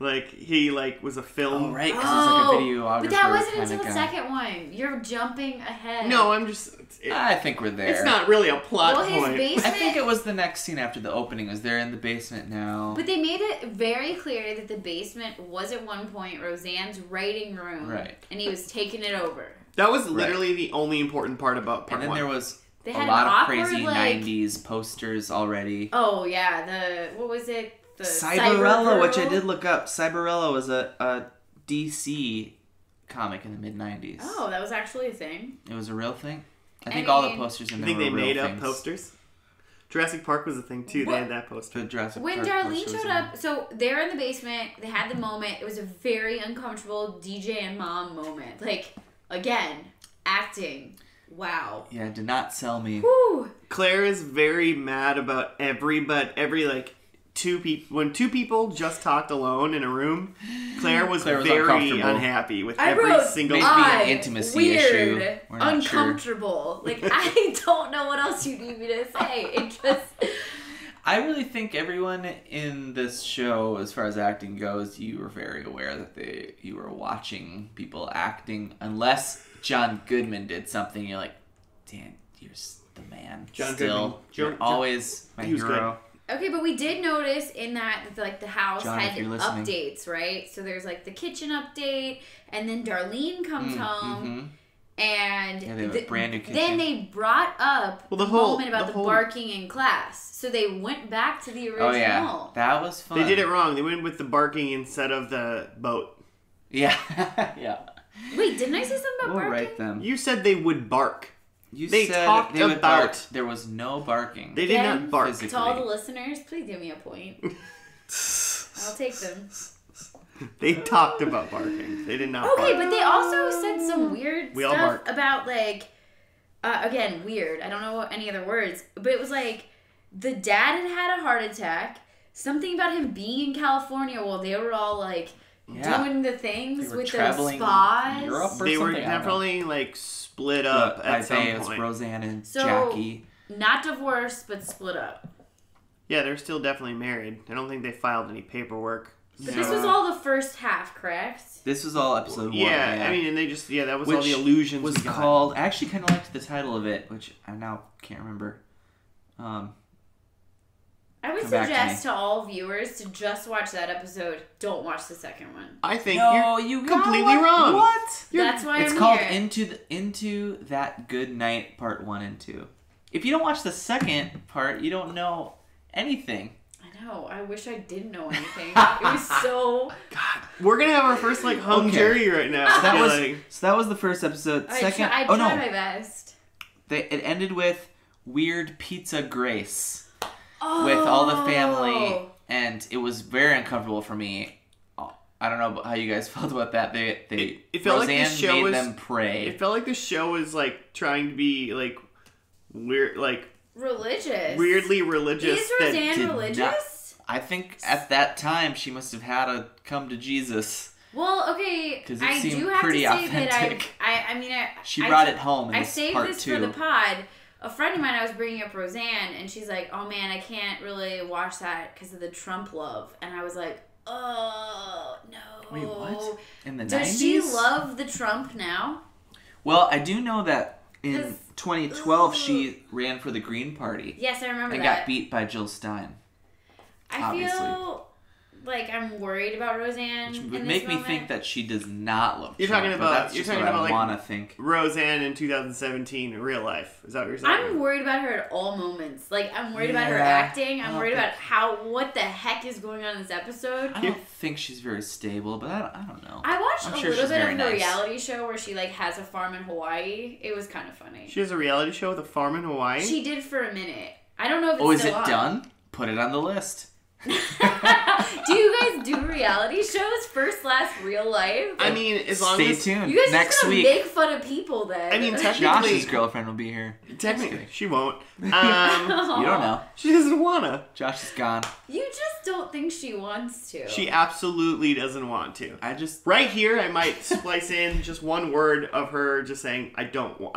Like, he, like, was a film. Oh, right, because it's like a videographer. But that wasn't until the second one. You're jumping ahead. No, I'm just... I think we're there. It's not really a plot point. Basement, I think it was the next scene after the opening. Was they're in the basement now. But they made it very clear that the basement was at one point Roseanne's writing room. Right. And he was taking it over. That was literally the only important part about part 1. And then there was they a had lot of awkward, crazy like, 90s posters already. Oh, yeah. What was it? The Cyberella, which I did look up. Cyberella was a DC comic in the mid-90s. Oh, that was actually a thing. It was a real thing? I think all the posters in there were real things. You think they made up posters? Jurassic Park was a thing, too. They had that poster. When Darlene showed up, so they're in the basement. They had the moment. It was a very uncomfortable DJ and mom moment. Like, again, acting. Wow. Yeah, it did not sell me. Whew. Claire is very mad about every like, when two people just talked alone in a room, Claire was very unhappy with every single maybe an intimacy issue. Weird, uncomfortable. Sure. Like, I don't know what else you need me to say. It just... I really think everyone in this show, as far as acting goes, you were very aware that you were watching people acting, unless John Goodman did something. You're like, Dan, you're the man. John Goodman. You're always my hero. Okay, but we did notice in that like the house John, had updates, right? So there's like the kitchen update, and then Darlene comes home, and they have a brand new kitchen. Then they brought up the moment about the barking in class. So they went back to the original. Oh yeah, that was fun. They did it wrong. They went with the barking instead of the boat. Yeah, yeah. Wait, didn't I say something about barking? Right them. You said they would bark. They talked about bark. There was no barking. They did not bark. To all the listeners, please give me a point. I'll take them. They talked about barking. They did not bark. Okay, but they also said some weird stuff about, like, again, weird. I don't know any other words. But it was like, the dad had a heart attack. Something about him being in California while they were all, like, doing the things with those spas. They were definitely, like, split up at some point. It's Roseanne and Jackie. Not divorced, but split up. Yeah, they're still definitely married. I don't think they filed any paperwork. But this was all the first half, correct? This was all episode 1. Yeah, I mean, and they just, that was all the illusions. Was called, I actually kind of liked the title of it, which I now can't remember. I would suggest to all viewers to just watch that episode. Don't watch the second one. I think you're completely wrong. What? That's why it's called Into That Good Night Part 1 and 2. If you don't watch the second part, you don't know anything. I know. I wish I didn't know anything. It was so... God. We're going to have our first, like, hung jury right now. So that was the first episode. I tried my best. It ended with Weird Pizza Grace. With all the family, and it was very uncomfortable for me. I don't know how you guys felt about that. It felt Roseanne like the show made them pray. It felt like the show was like trying to be like weird, like religious, weirdly religious. Is Roseanne religious? I think at that time she must have had to come to Jesus. Well, okay, because I do have to say authentic. That I mean, she brought it home. In I this saved part this 2. for the pod. A friend of mine, I was bringing up Roseanne, and she's like, oh man, I can't really watch that because of the Trump love. And I was like, oh, no. Wait, what? In the 90s? Does she love the Trump now? Well, I do know that in 2012, she ran for the Green Party. Yes, I remember that. And got beat by Jill Stein. I feel like I'm worried about Roseanne. Which would make me think that she does not love You're Trump. talking about I want to think. Roseanne in 2017 in real life. Is that what you're saying? I'm worried about her at all moments. Like, I'm worried about her acting. I'm worried about what the heck is going on in this episode. I don't think she's very stable, but I don't know. I watched a little bit of her reality show where she, like, has a farm in Hawaii. It was kind of funny. She has a reality show with a farm in Hawaii? She did for a minute. I don't know if it's still on. Is it done? Put it on the list. Do you guys do reality shows? First, last, real life? I mean, as long as... Stay tuned. You guys next just gonna week. Make fun of people then. I mean, technically... Josh's girlfriend will be here. Technically, she won't. You don't know. She doesn't wanna. Josh is gone. You just don't think she wants to. She absolutely doesn't want to. Right here, I might splice in just one word of her just saying, I don't want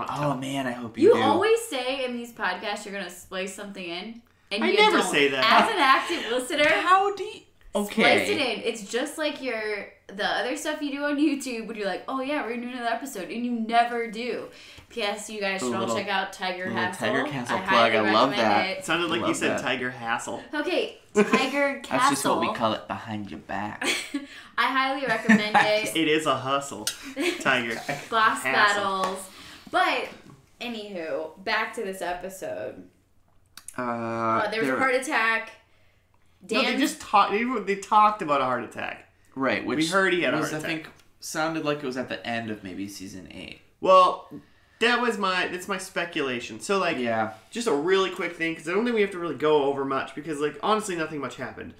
to. Oh man, I hope you do. You always say in these podcasts you're gonna splice something in. And I you never don't. say that. As an active listener, Okay. Splice it in. It's just like the other stuff you do on YouTube when you're like, oh yeah, we're gonna do another episode, and you never do. P.S. You guys should all check out Tiger Hassle. Tiger Castle plug. I love that. It sounded like you said Tiger Hassle. Okay, Tiger Castle. That's just what we call it, behind your back. I highly recommend it. It is a hustle. Tiger. Boss battles. But, anywho, back to this episode. There was a heart attack. No, they just talked. They talked about a heart attack. Right, which we heard he had a heart attack. I think sounded like it was at the end of maybe season 8. Well, that's my speculation. So just a really quick thing, because I don't think we have to really go over much, because honestly nothing much happened.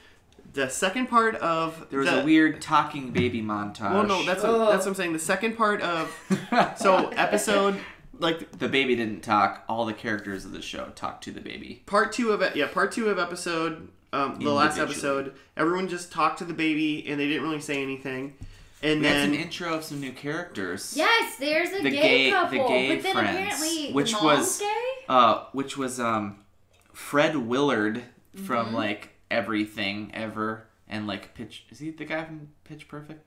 The second part of there was a weird talking baby montage. Well, no, that's what I'm saying. The second part of episode. The baby didn't talk. All the characters of the show talked to the baby. Part two of episode, the last episode, everyone just talked to the baby and they didn't really say anything. And we then had some intro of some new characters. Yes, there's a gay couple, the gay but then friends, apparently which the mom's gay. Which was Fred Willard from Everything Ever and Pitch. Is he the guy from Pitch Perfect?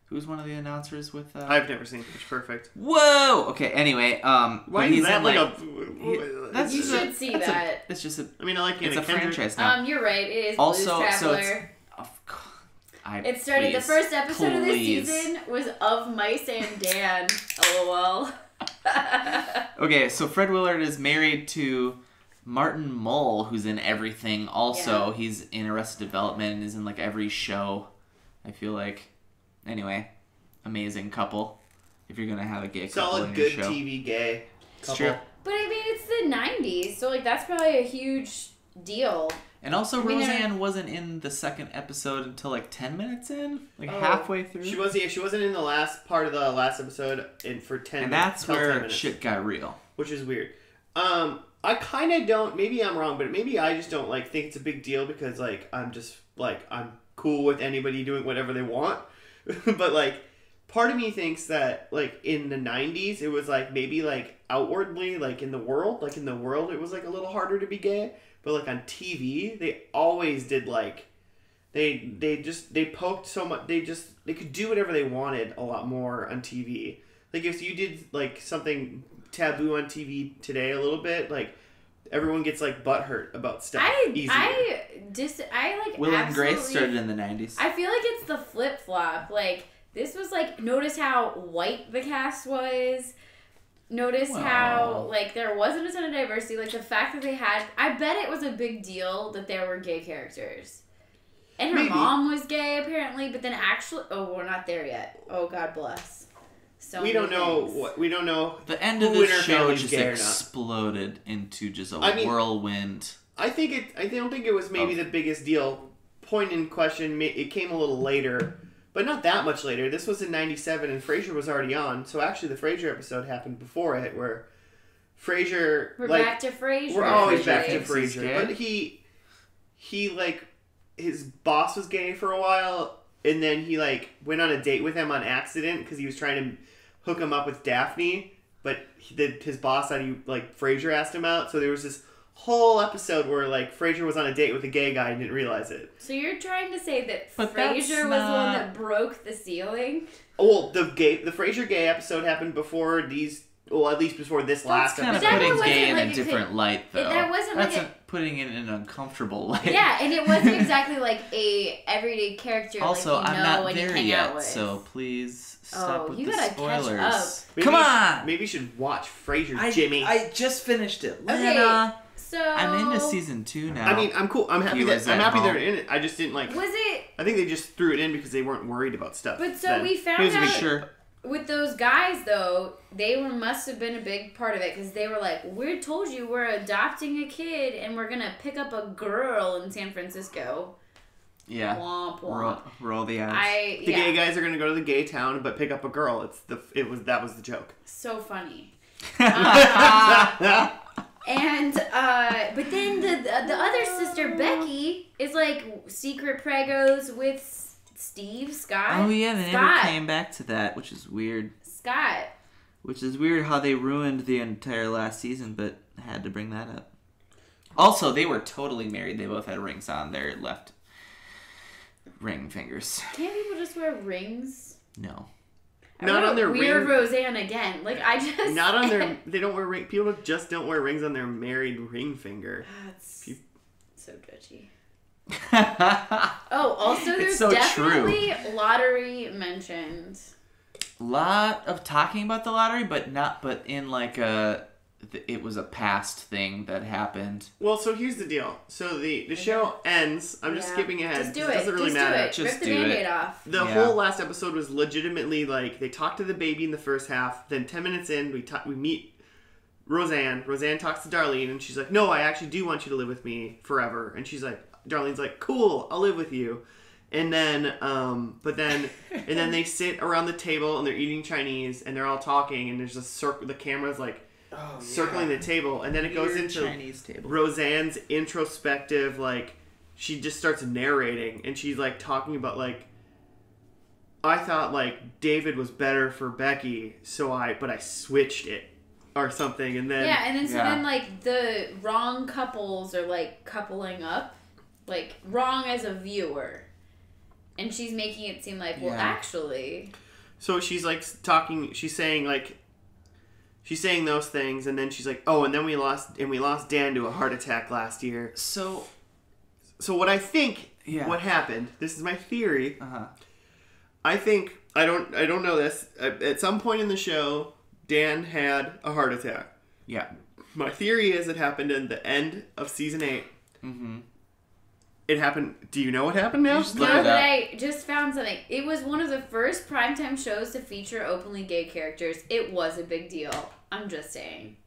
Who's one of the announcers with... I've never seen Pitch Perfect. Whoa! Okay, anyway, why is that you should see that. It's just a... I mean, I like it's a franchise now. You're right. It is also, Blues Traveler. It started... the first episode of this season was Of Mice and Dan. LOL. Okay, so Fred Willard is married to Martin Mull, who's in everything also. Yeah. He's in Arrested Development and is in every show, I feel like. Anyway, amazing couple. If you're gonna have a gay couple in your show. Solid, good TV gay couple. It's true. But I mean, it's the 90s, so that's probably a huge deal. And also, Roseanne wasn't in the second episode until 10 minutes in, halfway through. She wasn't in the last part of the last episode for 10 minutes. And that's where shit got real. Which is weird. I kind of don't. Maybe I'm wrong, but maybe I just don't think it's a big deal because I'm just I'm cool with anybody doing whatever they want. But part of me thinks that in the 90s it was maybe outwardly in the world it was a little harder to be gay, but on TV they always did they poked so much, they could do whatever they wanted a lot more on TV. If you did something taboo on TV today a little bit, everyone gets butthurt about stuff. Will and Grace started in the 90s. I feel like it's the flip flop. This was notice how white the cast was. Notice how there wasn't a ton of diversity. The fact that they had, I bet it was a big deal that there were gay characters. And her mom was gay apparently, but then actually, we're not there yet. Oh, God bless. So we don't know. We don't know. The end of the show just exploded into just a whirlwind. I don't think it was maybe the biggest deal. Point in question. It came a little later, but not that much later. This was in '97, and Frasier was already on. So actually, the Frasier episode happened before it, where Frasier. We're back to Frasier. We're always back to Frasier, but he his boss was gay for a while, and then he went on a date with him on accident because he was trying to hook him up with Daphne, but his boss thought Frasier asked him out, so there was this whole episode where Frasier was on a date with a gay guy and didn't realize it. So you're trying to say that Frasier was the one that broke the ceiling? Oh, well, the Frasier gay episode happened before these. Well, at least before this last episode. That's kind of putting gay in a different light, though. That wasn't putting it in an uncomfortable light. Yeah, and it wasn't exactly a everyday character. Also, I'm not there yet, so please stop with the spoilers. Catch up. Come on! Maybe you should watch Frasier, Jimmy. I just finished it. Okay, so I'm into season 2 now. I mean, I'm cool. I'm happy they're in it. I just didn't Was it? I think they just threw it in because they weren't worried about stuff. But so we found out. With those guys, though, they must have been a big part of it because they were we told you we're adopting a kid and we're going to pick up a girl in San Francisco. Yeah. Womp womp. Roll the eyes. The gay guys are going to go to the gay town but pick up a girl. That was the joke. So funny. And, but then the other sister, Becky, is secret pregos with Scott. Oh yeah, they never came back to that, which is weird. Scott. Which is weird how they ruined the entire last season, but had to bring that up. Also, they were totally married. They both had rings on their left ring fingers. Can't people just wear rings? No. Not on their weird Roseanne again. Like I just not on their. They don't wear ring. People just don't wear rings on their married ring finger. That's so judgy. Oh, also there's so definitely lottery mentioned. Lot of talking about the lottery, but in like it was a past thing that happened. Well, so here's the deal. So the show ends. I'm just skipping ahead. Just do it. It doesn't really matter. Just rip the Band-Aid off. The whole last episode was legitimately like they talked to the baby in the first half. Then 10 minutes in, we meet Roseanne. Roseanne talks to Darlene, and she's like, "No, I actually do want you to live with me forever." And she's like, Darlene's like, "Cool, I'll live with you." And then, then they sit around the table and they're eating Chinese and they're all talking and there's a circle. The camera's like circling the table, and then it goes into Chinese table. Roseanne's introspective, like she just starts narrating and she's like talking about like, I thought like David was better for Becky, but I switched it or something, and then then like the wrong couples are like coupling up, like wrong as a viewer. And she's making it seem like, well, actually. So she's like talking. She's saying those things, and then she's like, "Oh, and then we lost Dan to a heart attack last year." So what I think what happened? This is my theory. I think I don't know this. At some point in the show, Dan had a heart attack. Yeah. My theory is it happened in the end of season 8. Mm-hmm. It happened. Do you know what happened now? No, but I just found something. It was one of the first primetime shows to feature openly gay characters. It was a big deal. I'm just saying.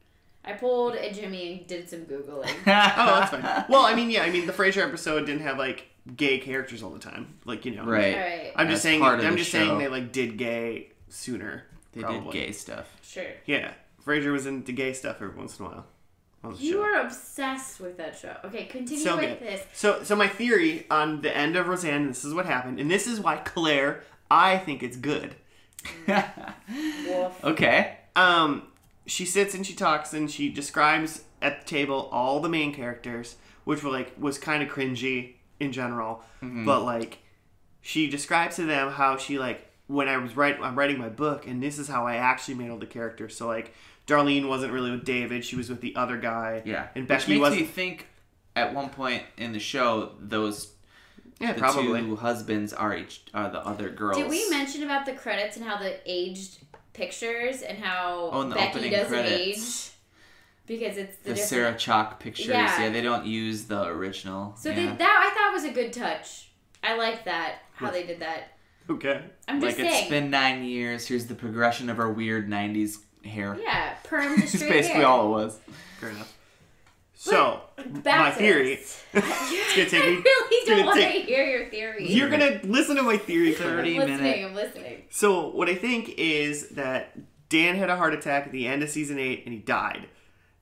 I pulled a Jimmy and did some Googling. Oh, that's fine. Well, I mean, the Frasier episode didn't have like gay characters all the time, like Right. I'm just saying they like did gay sooner. They did gay stuff. Sure. Yeah, Frasier was into gay stuff every once in a while. You are obsessed with that show. Okay, continue with this. So my theory on the end of Roseanne, this is what happened, and this is why Claire, I think it's good. Okay. She sits and she talks and she describes at the table all the main characters, which was kind of cringy in general, but like she describes to them how she like when I'm writing my book, and this is how I actually made all the characters. So like. Darlene wasn't really with David; she was with the other guy. Yeah, and Becky which makes me think at one point in the show the two husbands are the other girls. Did we mention about the credits and how the aged pictures and how the Becky doesn't age because it's the Sarah Chalk pictures? Yeah, they don't use the original. So that I thought was a good touch. I like that how they did that. Okay, I'm just saying. It's been 9 years. Here's the progression of our weird '90s. Hair. Yeah, perm to straight It's basically hair. all it was. Fair enough. So, my theory... it's gonna take me... I really don't want to hear your theory. You're going to listen to my theory. 30 minutes. I'm listening. So, what I think is that Dan had a heart attack at the end of season 8, and he died.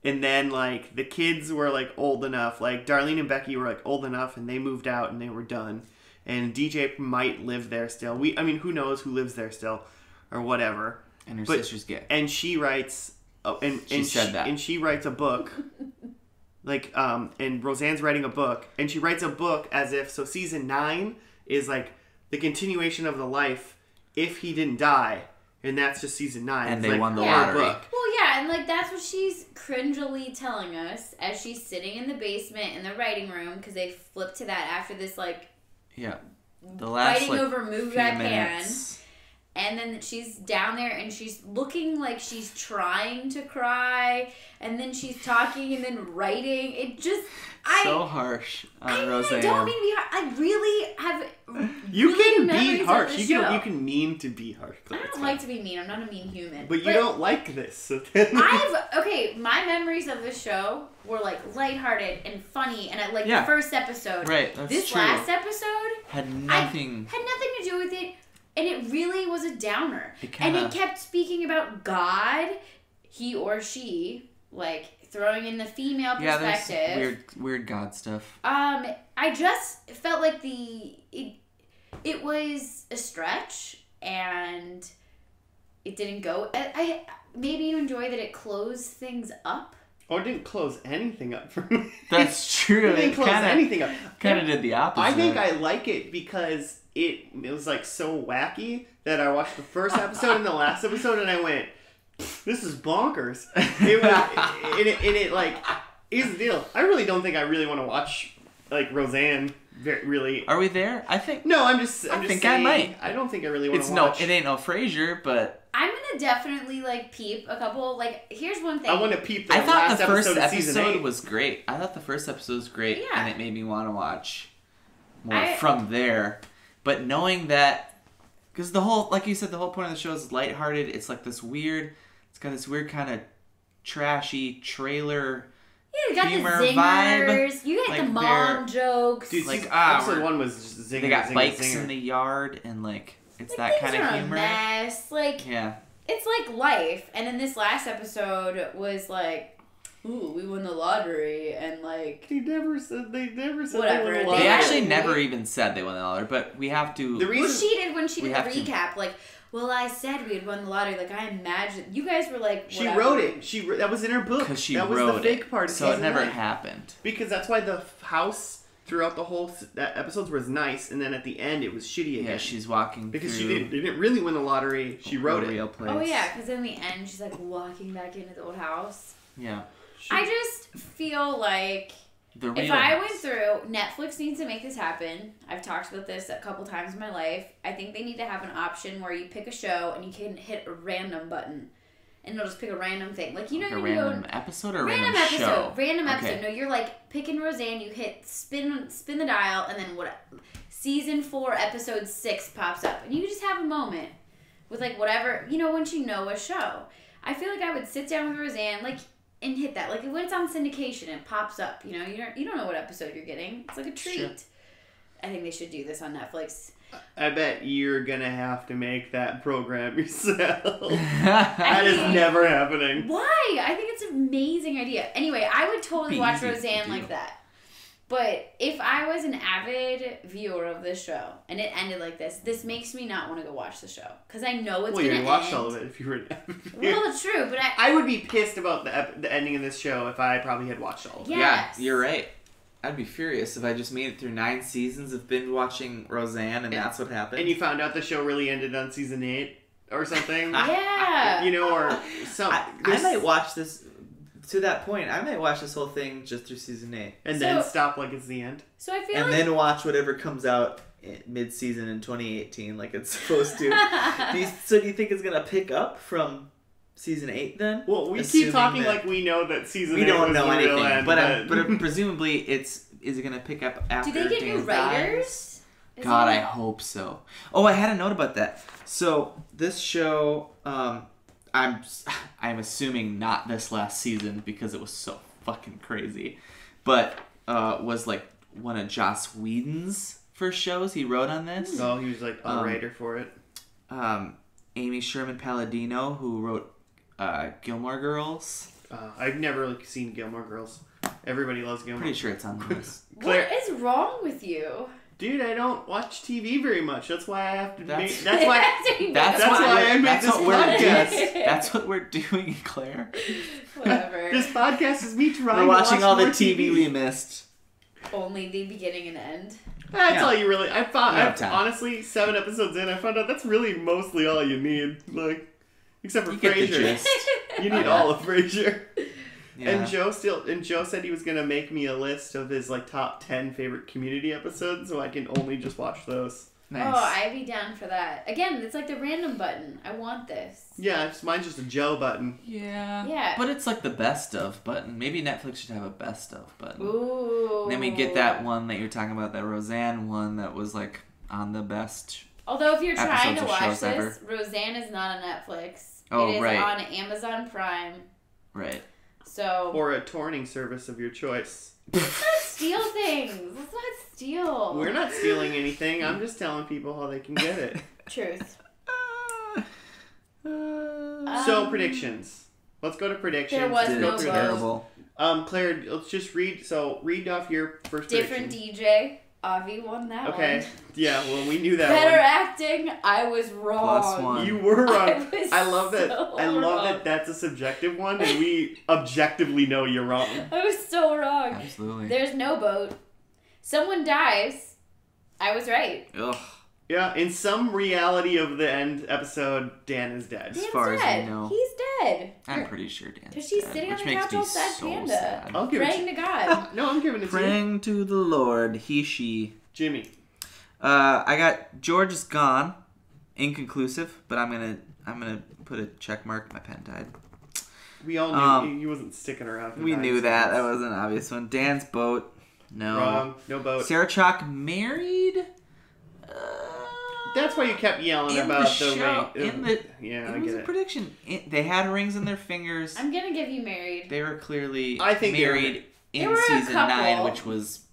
And then, like, the kids were, like, old enough. Like, Darlene and Becky were, like, old enough, and they moved out, and they were done. And DJ might live there still. Who knows who lives there still, or whatever. And her sister's gay. And she writes... and she writes a book. And Roseanne's writing a book. And she writes a book as if... So season 9 is, like, the continuation of the life if he didn't die. And that's just season 9. And they won the lottery. Book. Well, yeah, and, like, that's what she's cringily telling us as she's sitting in the basement in the writing room. Because they flip to that after this, like... Yeah. The last, fighting over move I can. Minutes. And then she's down there and she's looking like she's trying to cry. And then she's talking and then writing. It just... so harsh on Roseanne. I don't mean to be harsh. I really have... You can be harsh. You can mean to be harsh. I don't like to be mean. I'm not a mean human. But you don't like this. So then... my memories of the show were like lighthearted and funny. And I like the first episode. Right, that's this true. Last episode... Had nothing to do with it. And it really was a downer. And it kept speaking about God, he or she, like throwing in the female perspective. Yeah, there's weird God stuff. I just felt like it was a stretch and it didn't go. Maybe you enjoy that it closed things up. Oh, it didn't close anything up for me. That's true. It didn't close anything up. Kind of did the opposite. I think I like it because it was like so wacky that I watched the first episode and the last episode and I went, this is bonkers. It was, and it like, here's the deal. I really don't think I really want to watch like Roseanne. Really. Are we there? I think. No, I'm just saying, I might. I don't think I really want to watch. It ain't no Frasier, but I'm gonna definitely like peep a couple. Like, here's one thing. I want to peep the I thought last the first episode of season 8. was great. I thought the first episode was great, yeah. and it made me want to watch more from there. But knowing that, because the whole, like you said, the whole point of the show is lighthearted. It's like this weird. It's got this weird kind of trashy trailer. Yeah, you got humor the zingers. Vibe. You got like the mom jokes. Dude, like episode 1 was just zinger. They got zinger, bikes zinger. in the yard, and like it's like, that kind of are humor. A mess. Like, yeah, it's like life. And then this last episode was like, ooh, we won the lottery, and like They never said whatever. they won the lottery. they actually never even said they won the lottery, but we have to. The reason well, she did when she did the to- recap. Like, well, I said we had won the lottery. Like, I imagine you guys were like, She whatever. wrote it. That was in her book. Because she that was wrote the fake it, part. Of so it season never 9. happened. Because that's why the house throughout the whole episodes was nice, and then at the end it was shitty again. Yeah, she's walking because through they didn't really win the lottery. She wrote a it. real place. Oh yeah, because in the end she's like walking back into the old house. Yeah. I just feel like The real if I house. went through, Netflix needs to make this happen. I've talked about this a couple times in my life. I think they need to have an option where you pick a show and you can hit a random button. And it'll just pick a random thing. Like, you know, Like a you random go... episode or Random random episode. show? Random Okay. episode. No, you're like picking Roseanne, you hit spin the dial, and then what? Season 4, episode 6 pops up. And you just have a moment with like whatever, you know, once you know a show. I feel like I would sit down with Roseanne, like, and hit that. Like, when it's on syndication, it pops up, you know? You don't know what episode you're getting. It's like a treat. Sure. I think they should do this on Netflix. I bet you're gonna have to make that program yourself. That is never happening. Why? I think it's an amazing idea. Anyway, I would totally watch easy to Roseanne do. like that. But if I was an avid viewer of this show and it ended like this makes me not want to go watch the show because I know it's Well, going to you end. watched all of it if you were. Well, it's true, but I would be pissed about the ending of this show if I probably had watched all of it. Yes. Yeah, you're right. I'd be furious if I just made it through 9 seasons of binge watching Roseanne and that's what happened. And you found out the show really ended on season 8 or something. Yeah. You know, or some. I might watch this. To that point, I might watch this whole thing just through season 8. And then stop like it's the end. So I feel And like... then watch whatever comes out mid-season in 2018 like it's supposed to. do you think it's going to pick up from season 8 then? Well, we Assuming keep talking that- like we know that season 8 We don't was know the real anything, end, but presumably is it going to pick up after Do they get new Dan writers? dies? Is God, it- I hope so. Oh, I had a note about that. So this show, I'm assuming not this last season because it was so fucking crazy, but was like one of Joss Whedon's first shows he wrote on this. So he was like a writer for it. Amy Sherman Palladino, who wrote Gilmore Girls. I've never really seen Gilmore Girls. Everybody loves Gilmore. Pretty sure it's on the list. Claire, What is wrong with you? dude, I don't watch TV very much. That's why I have to That's- make. That's why. That's That's why I made that's this what we're podcast. That's what we're doing, Claire. Whatever. This podcast is me trying We're to watching watch all the more TV we missed. Only the beginning and end. That's Yeah. all you really. I found. We have time. Honestly, 7 episodes in, I found out that's really mostly all you need. Like, except for You get the Frasier. gist. You need all of Frasier. Yeah. And Joe said he was gonna make me a list of his like top 10 favorite Community episodes, so I can only just watch those. Nice. Oh, I'd be down for that. Again, it's like the random button. I want this. Yeah, mine's just a Joe button. Yeah. Yeah. But it's like the best of button. Maybe Netflix should have a best of button. Ooh. And then we get that one that you're talking about, that Roseanne one that was like on the best. Although if you're trying to episodes of watch shows this, ever. Roseanne is not on Netflix. Oh, it is right. on Amazon Prime. Right. So Or a torrent service of your choice. let's not steal things. Let's not steal. We're not stealing anything. I'm just telling people how they can get it. Truth. So predictions. Let's go to predictions. There was Let's no go vote. through those. Terrible. Claire, let's just read. So read off your first Different prediction. DJ. Avi won that one. Okay. Yeah, well, we knew that Better one. acting, I was wrong. +1. You were wrong. I love that. So I love wrong. that that's a subjective one, and we objectively know you're wrong. I was so wrong. Absolutely. There's no boat. Someone dies. I was right. Ugh. Yeah, in some reality of the end episode, Dan is dead. Dan's far as dead. we know. He's dead. I'm pretty sure Dan's Because she's dead, sitting on which the makes couch me all sad so panda. sad. I'll give Praying it to God. No, I'm giving it to you. Praying to the Lord, he, she. Jimmy. I got George is gone, inconclusive, but I'm gonna put a check mark. My pen died. We all knew he wasn't sticking around. For We nine knew that. seasons. That was an obvious one. Dan's boat. No. Wrong. No boat. Sarah Chalk married. That's why you kept yelling in about the show. Yeah, I it was get a it. prediction. They had rings in their fingers. I'm going to give you married. They were clearly I think married they in were a season 9, couple. which was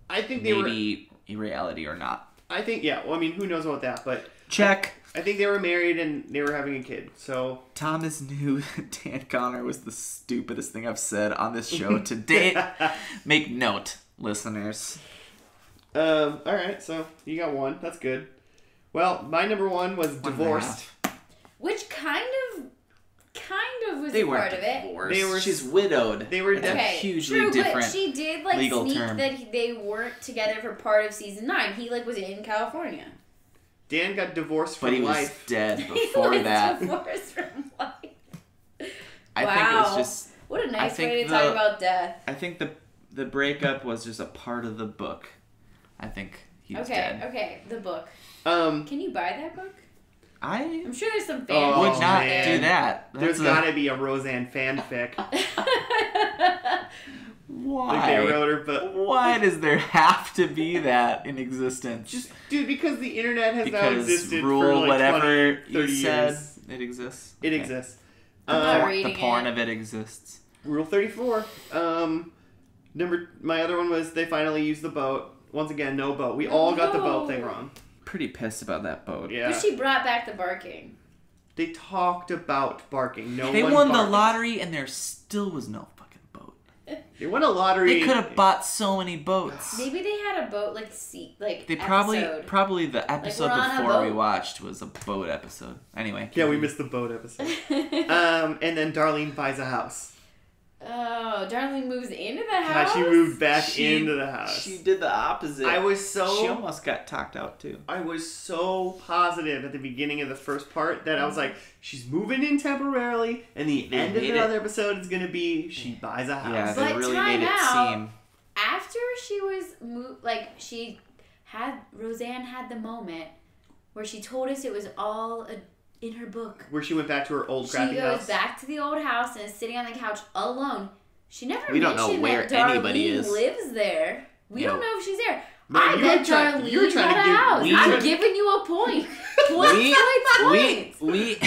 I think they were. maybe a reality or not. I think yeah. Well, I mean, who knows about that? But Check. I think they were married and they were having a kid. So Thomas knew Dan Connor was the stupidest thing I've said on this show to date. Make note, listeners. all right. So you got one. That's good. Well, my number one was divorced. Which kind of was They a weren't part of it. divorced. They were- She's widowed. They were It's a Okay, hugely true, different. but she did like legal sneak term. that they weren't together for part of season 9. He like was in California. Dan got divorced But from he was life. dead before he was that. divorced from life. I think it was Wow. just. What a nice think way to the- talk about death. I think the breakup was just a part of the book. I think he was dead. Okay, the book. Um, Can you buy that book? I I'm sure there's some Oh, fan would fiction not man. do that. there's got to be a Roseanne fanfic. Why? Like they wrote her, but Why does there have to be that in existence? just dude, because the internet has now because existed rule for like whatever 20, you 30 said, years. it exists. It Okay. exists. I'm not The reading porn it. of it exists. Rule 34. My other one was they finally used the boat. Once again, no boat. We all got the boat thing wrong. Pretty pissed about that boat. Yeah. But she brought back the barking. They talked about barking. No They one won the barked. lottery and there still was no fucking boat. They won a lottery. They could have bought so many boats. Maybe they had a boat like They probably episode. the episode we're on a before we boat. watched was a boat episode. Anyway. Yeah, we missed the boat episode. And then Darlene buys a house. Oh, Darlene moves into the God, house. she moved back into the house. She did the opposite. I was She so almost got talked out too. positive at the beginning of the first part that I was like, she's moving in temporarily, and the They end of made the it- other episode is gonna be she buys a house. Yeah, But they really time made it out. seem. After she was Roseanne had the moment where she told us it was all in her book. Where she went back to her old She crappy goes house. back to the old house and is sitting on the couch alone. She never We don't know mentioned where that Darlene anybody is. lives there. We Yeah. don't know if she's there. No, I you bet were trying- Darlene you were trying got to a give- house. we I'm were- giving you a point. Points. we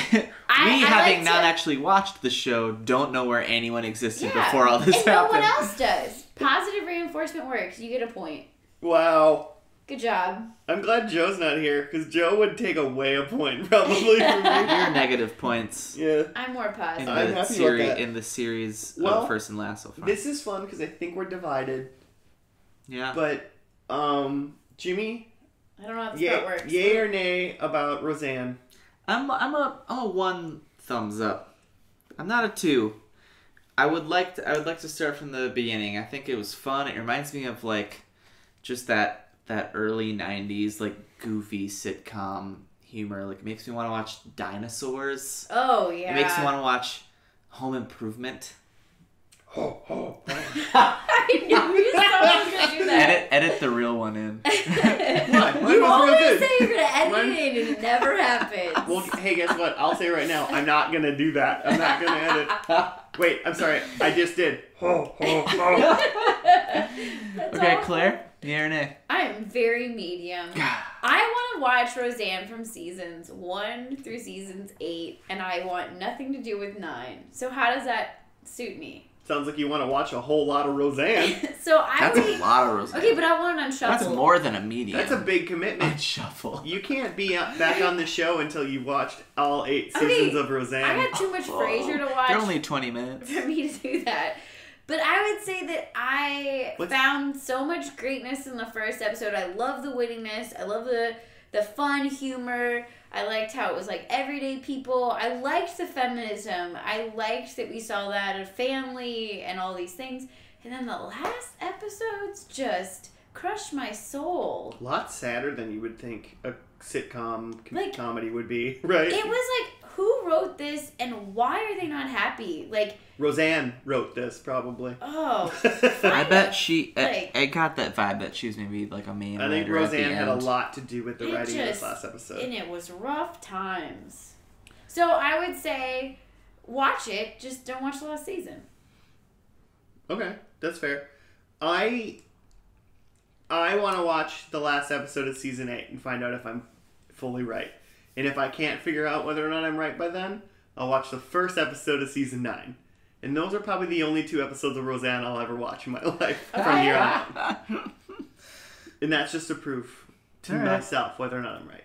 I having like not to- actually watched the show don't know where anyone existed Yeah. before all this and happened. no one else does. Positive reinforcement works. You get a point. Wow. Good job. I'm glad Joe's not here, because Joe would take away a point probably from me. Your negative points Yeah. I'm more in positive. I'm the happy about series that. in the series Well, of First and Last so far. This is fun because I think we're divided. Yeah. But, Jimmy, I don't know how this part works. yay or nay about Roseanne? I'm a 1 thumbs up. I'm not a 2. I would like to start from the beginning. I think it was fun. It reminds me of like just that early 90s like goofy sitcom humor. Like it makes me want to watch Dinosaurs. Oh, yeah. It makes me want to watch Home Improvement. I knew someone was going to do that. Edit the real one in. Mine was You real always good. say you're going to edit Mine- it and it never happens. Well, hey, guess what? I'll say right now, I'm not gonna do that. I'm not gonna edit. Wait, I'm sorry. I just did. That's Okay, awful. Claire, yeah or nay? I am very medium. I want to watch Roseanne from seasons 1 through seasons 8, and I want nothing to do with 9. So how does that suit me? Sounds like you want to watch a whole lot of Roseanne. So I That's would... a lot of Roseanne. Okay, but I want it on shuffle. That's more than a medium. That's a big commitment. shuffle. You can't be back on the show until you've watched all 8 Okay, seasons of I Roseanne. got too much Frasier to watch They're only 20 minutes. for me to do that. But I would say that I found so much greatness in the first episode. I love the wittiness. I love the fun humor. I liked how it was like everyday people. I liked the feminism. I liked that we saw that in family and all these things. And then the last episodes just crushed my soul. A lot sadder than you would think a sitcom comedy would be, right? It was like, who wrote this and why are they not happy? Like, Roseanne wrote this, probably. Oh. I bet she... I got that vibe that she was maybe like a main writer. I think Roseanne had a lot to do with the writing of this last episode. And it was rough times. So I would say, watch it, just don't watch the last season. Okay, that's fair. I want to watch the last episode of season 8 and find out if I'm fully right. And if I can't figure out whether or not I'm right by then, I'll watch the first episode of season 9. And those are probably the only 2 episodes of Roseanne I'll ever watch in my life from here on out. And that's just a proof to myself whether or not I'm right.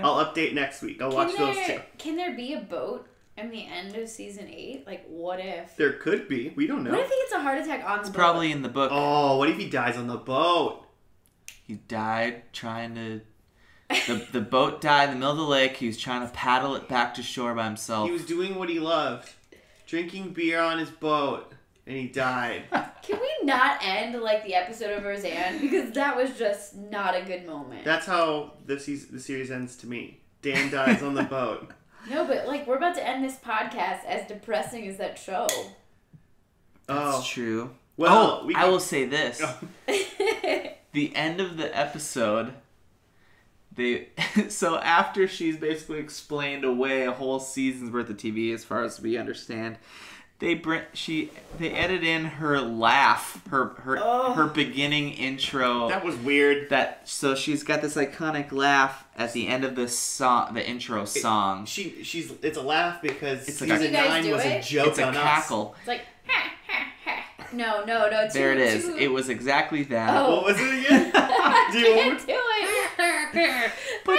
I'll update next week. I'll watch those 2. Can there be a boat in the end of season 8? Like, what if? There could be. We don't know. What if he gets a heart attack on the boat? It's probably in the book. Oh, what if he dies on the boat? He died trying to... The boat died in the middle of the lake. He was trying to paddle it back to shore by himself. He was doing what he loved. Drinking beer on his boat. And he died. Can we not end like the episode of Roseanne? Because that was just not a good moment. That's how the series ends to me. Dan dies on the boat. No, but like we're about to end this podcast as depressing as that show. That's true. Well, I will say this. The end of the episode... So after she's basically explained away a whole season's worth of TV, as far as we understand, they edit in her laugh, her beginning intro. That was weird. So she's got this iconic laugh at the end of the song, the intro song. It's a laugh because season 9 was a joke. It's a cackle. It's like No. There it is. It was exactly that. Oh. What was it again? I can't do it. But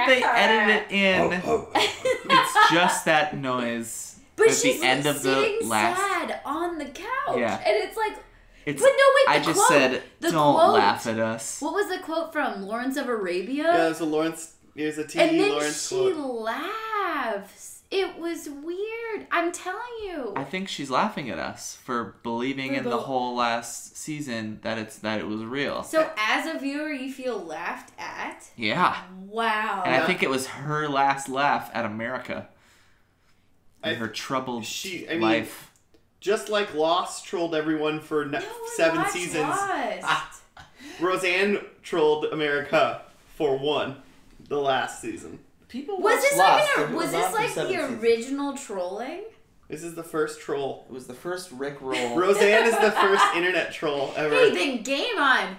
they edited it in. It's just that noise. But at she's the end of the last. sad on the couch. Yeah. And it's like... It's, but no, wait, I just said, don't laugh at us. What was the quote from Lawrence of Arabia? Yeah, it was a TV and then Lawrence she quote. laughs. It was weird. I'm telling you. I think she's laughing at us for believing in the whole last season that it was real. So as a viewer, you feel laughed at? Yeah. Wow. And I think it was her last laugh at America. And her troubled life. Just like Lost trolled everyone for 7 seasons. Roseanne trolled America for 1, the last season. People was this like the original trolling? This is the first troll. It was the first Rickroll. Roseanne is the first internet troll ever. Hey, then game on.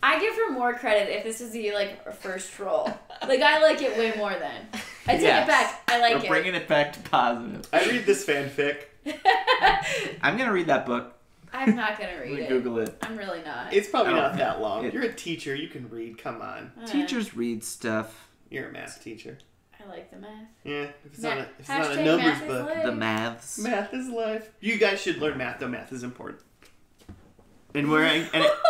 I give her more credit if this is the first troll. Like I like it way more than. I take it back. I like it. We're bringing it back to positive. I read this fanfic. I'm gonna read that book. I'm not gonna read it. Google it. I'm really not. It's probably not that long. You're a teacher. You can read. Come on. Teachers read stuff. You're a math teacher. I like the math. Yeah, if it's not a numbers book. The maths. Math is life. You guys should learn math, though. Math is important. And are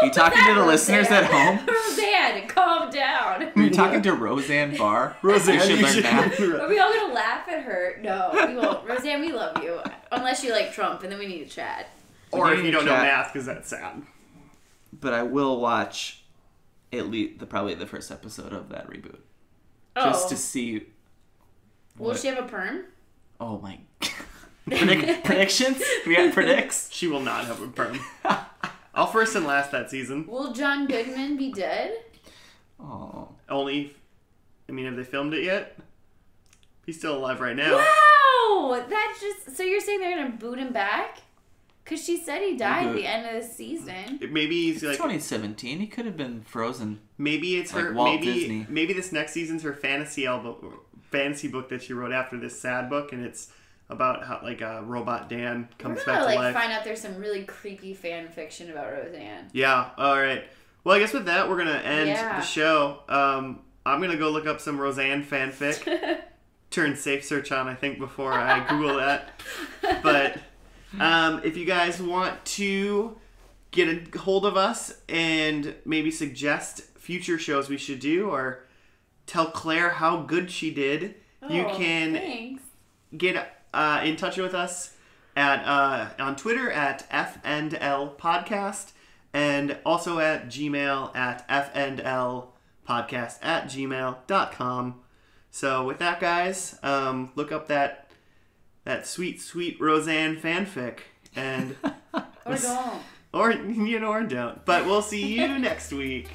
you talking to the listeners at home? Roseanne, calm down. Are you talking to Roseanne Barr? Roseanne, you should learn math. Are we all gonna laugh at her? No, we won't. Roseanne, we love you. Unless you like Trump, and then we need to chat. Or if you don't know math, because that's sad. But I will watch at least probably the first episode of that reboot. Just to see. Will she have a perm? Oh my god. Predictions? We got predicts? She will not have a perm. I'll first and last that season. Will John Goodman be dead? Oh. Have they filmed it yet? He's still alive right now. Wow! That's just... So you're saying they're going to boot him back? Because she said he died at the end of the season. Maybe he's it's 2017. He could have been frozen. Maybe it's her... Walt Disney. Maybe this next season's her fantasy book that she wrote after this sad book, and it's about how robot Dan comes back to life. Find out there's some really creepy fan fiction about Roseanne. Yeah. All right. Well, I guess with that we're gonna end the show. I'm gonna go look up some Roseanne fanfic. Turn safe search on, I think, before I Google that. But If you guys want to get a hold of us and maybe suggest future shows we should do, or tell Claire how good she did, you can get in touch with us at on Twitter at FNL Podcast, and also at Gmail at fnlpodcast@gmail.com. So with that, guys, look up that sweet Roseanne fanfic, and or don't. Or don't. But we'll see you next week.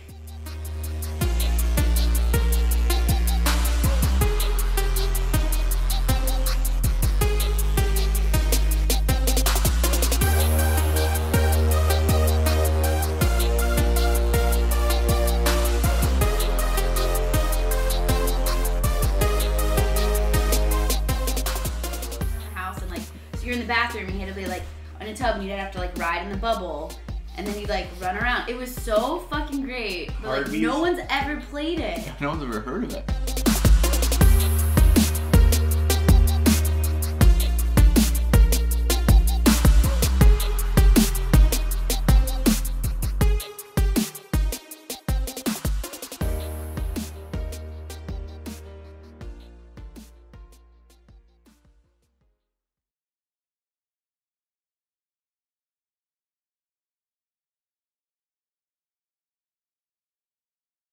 You're in the bathroom and you had to be like in a tub and you'd have to like ride in the bubble and then you'd like run around. It was so fucking great. But like no one's ever played it. No one's ever heard of it.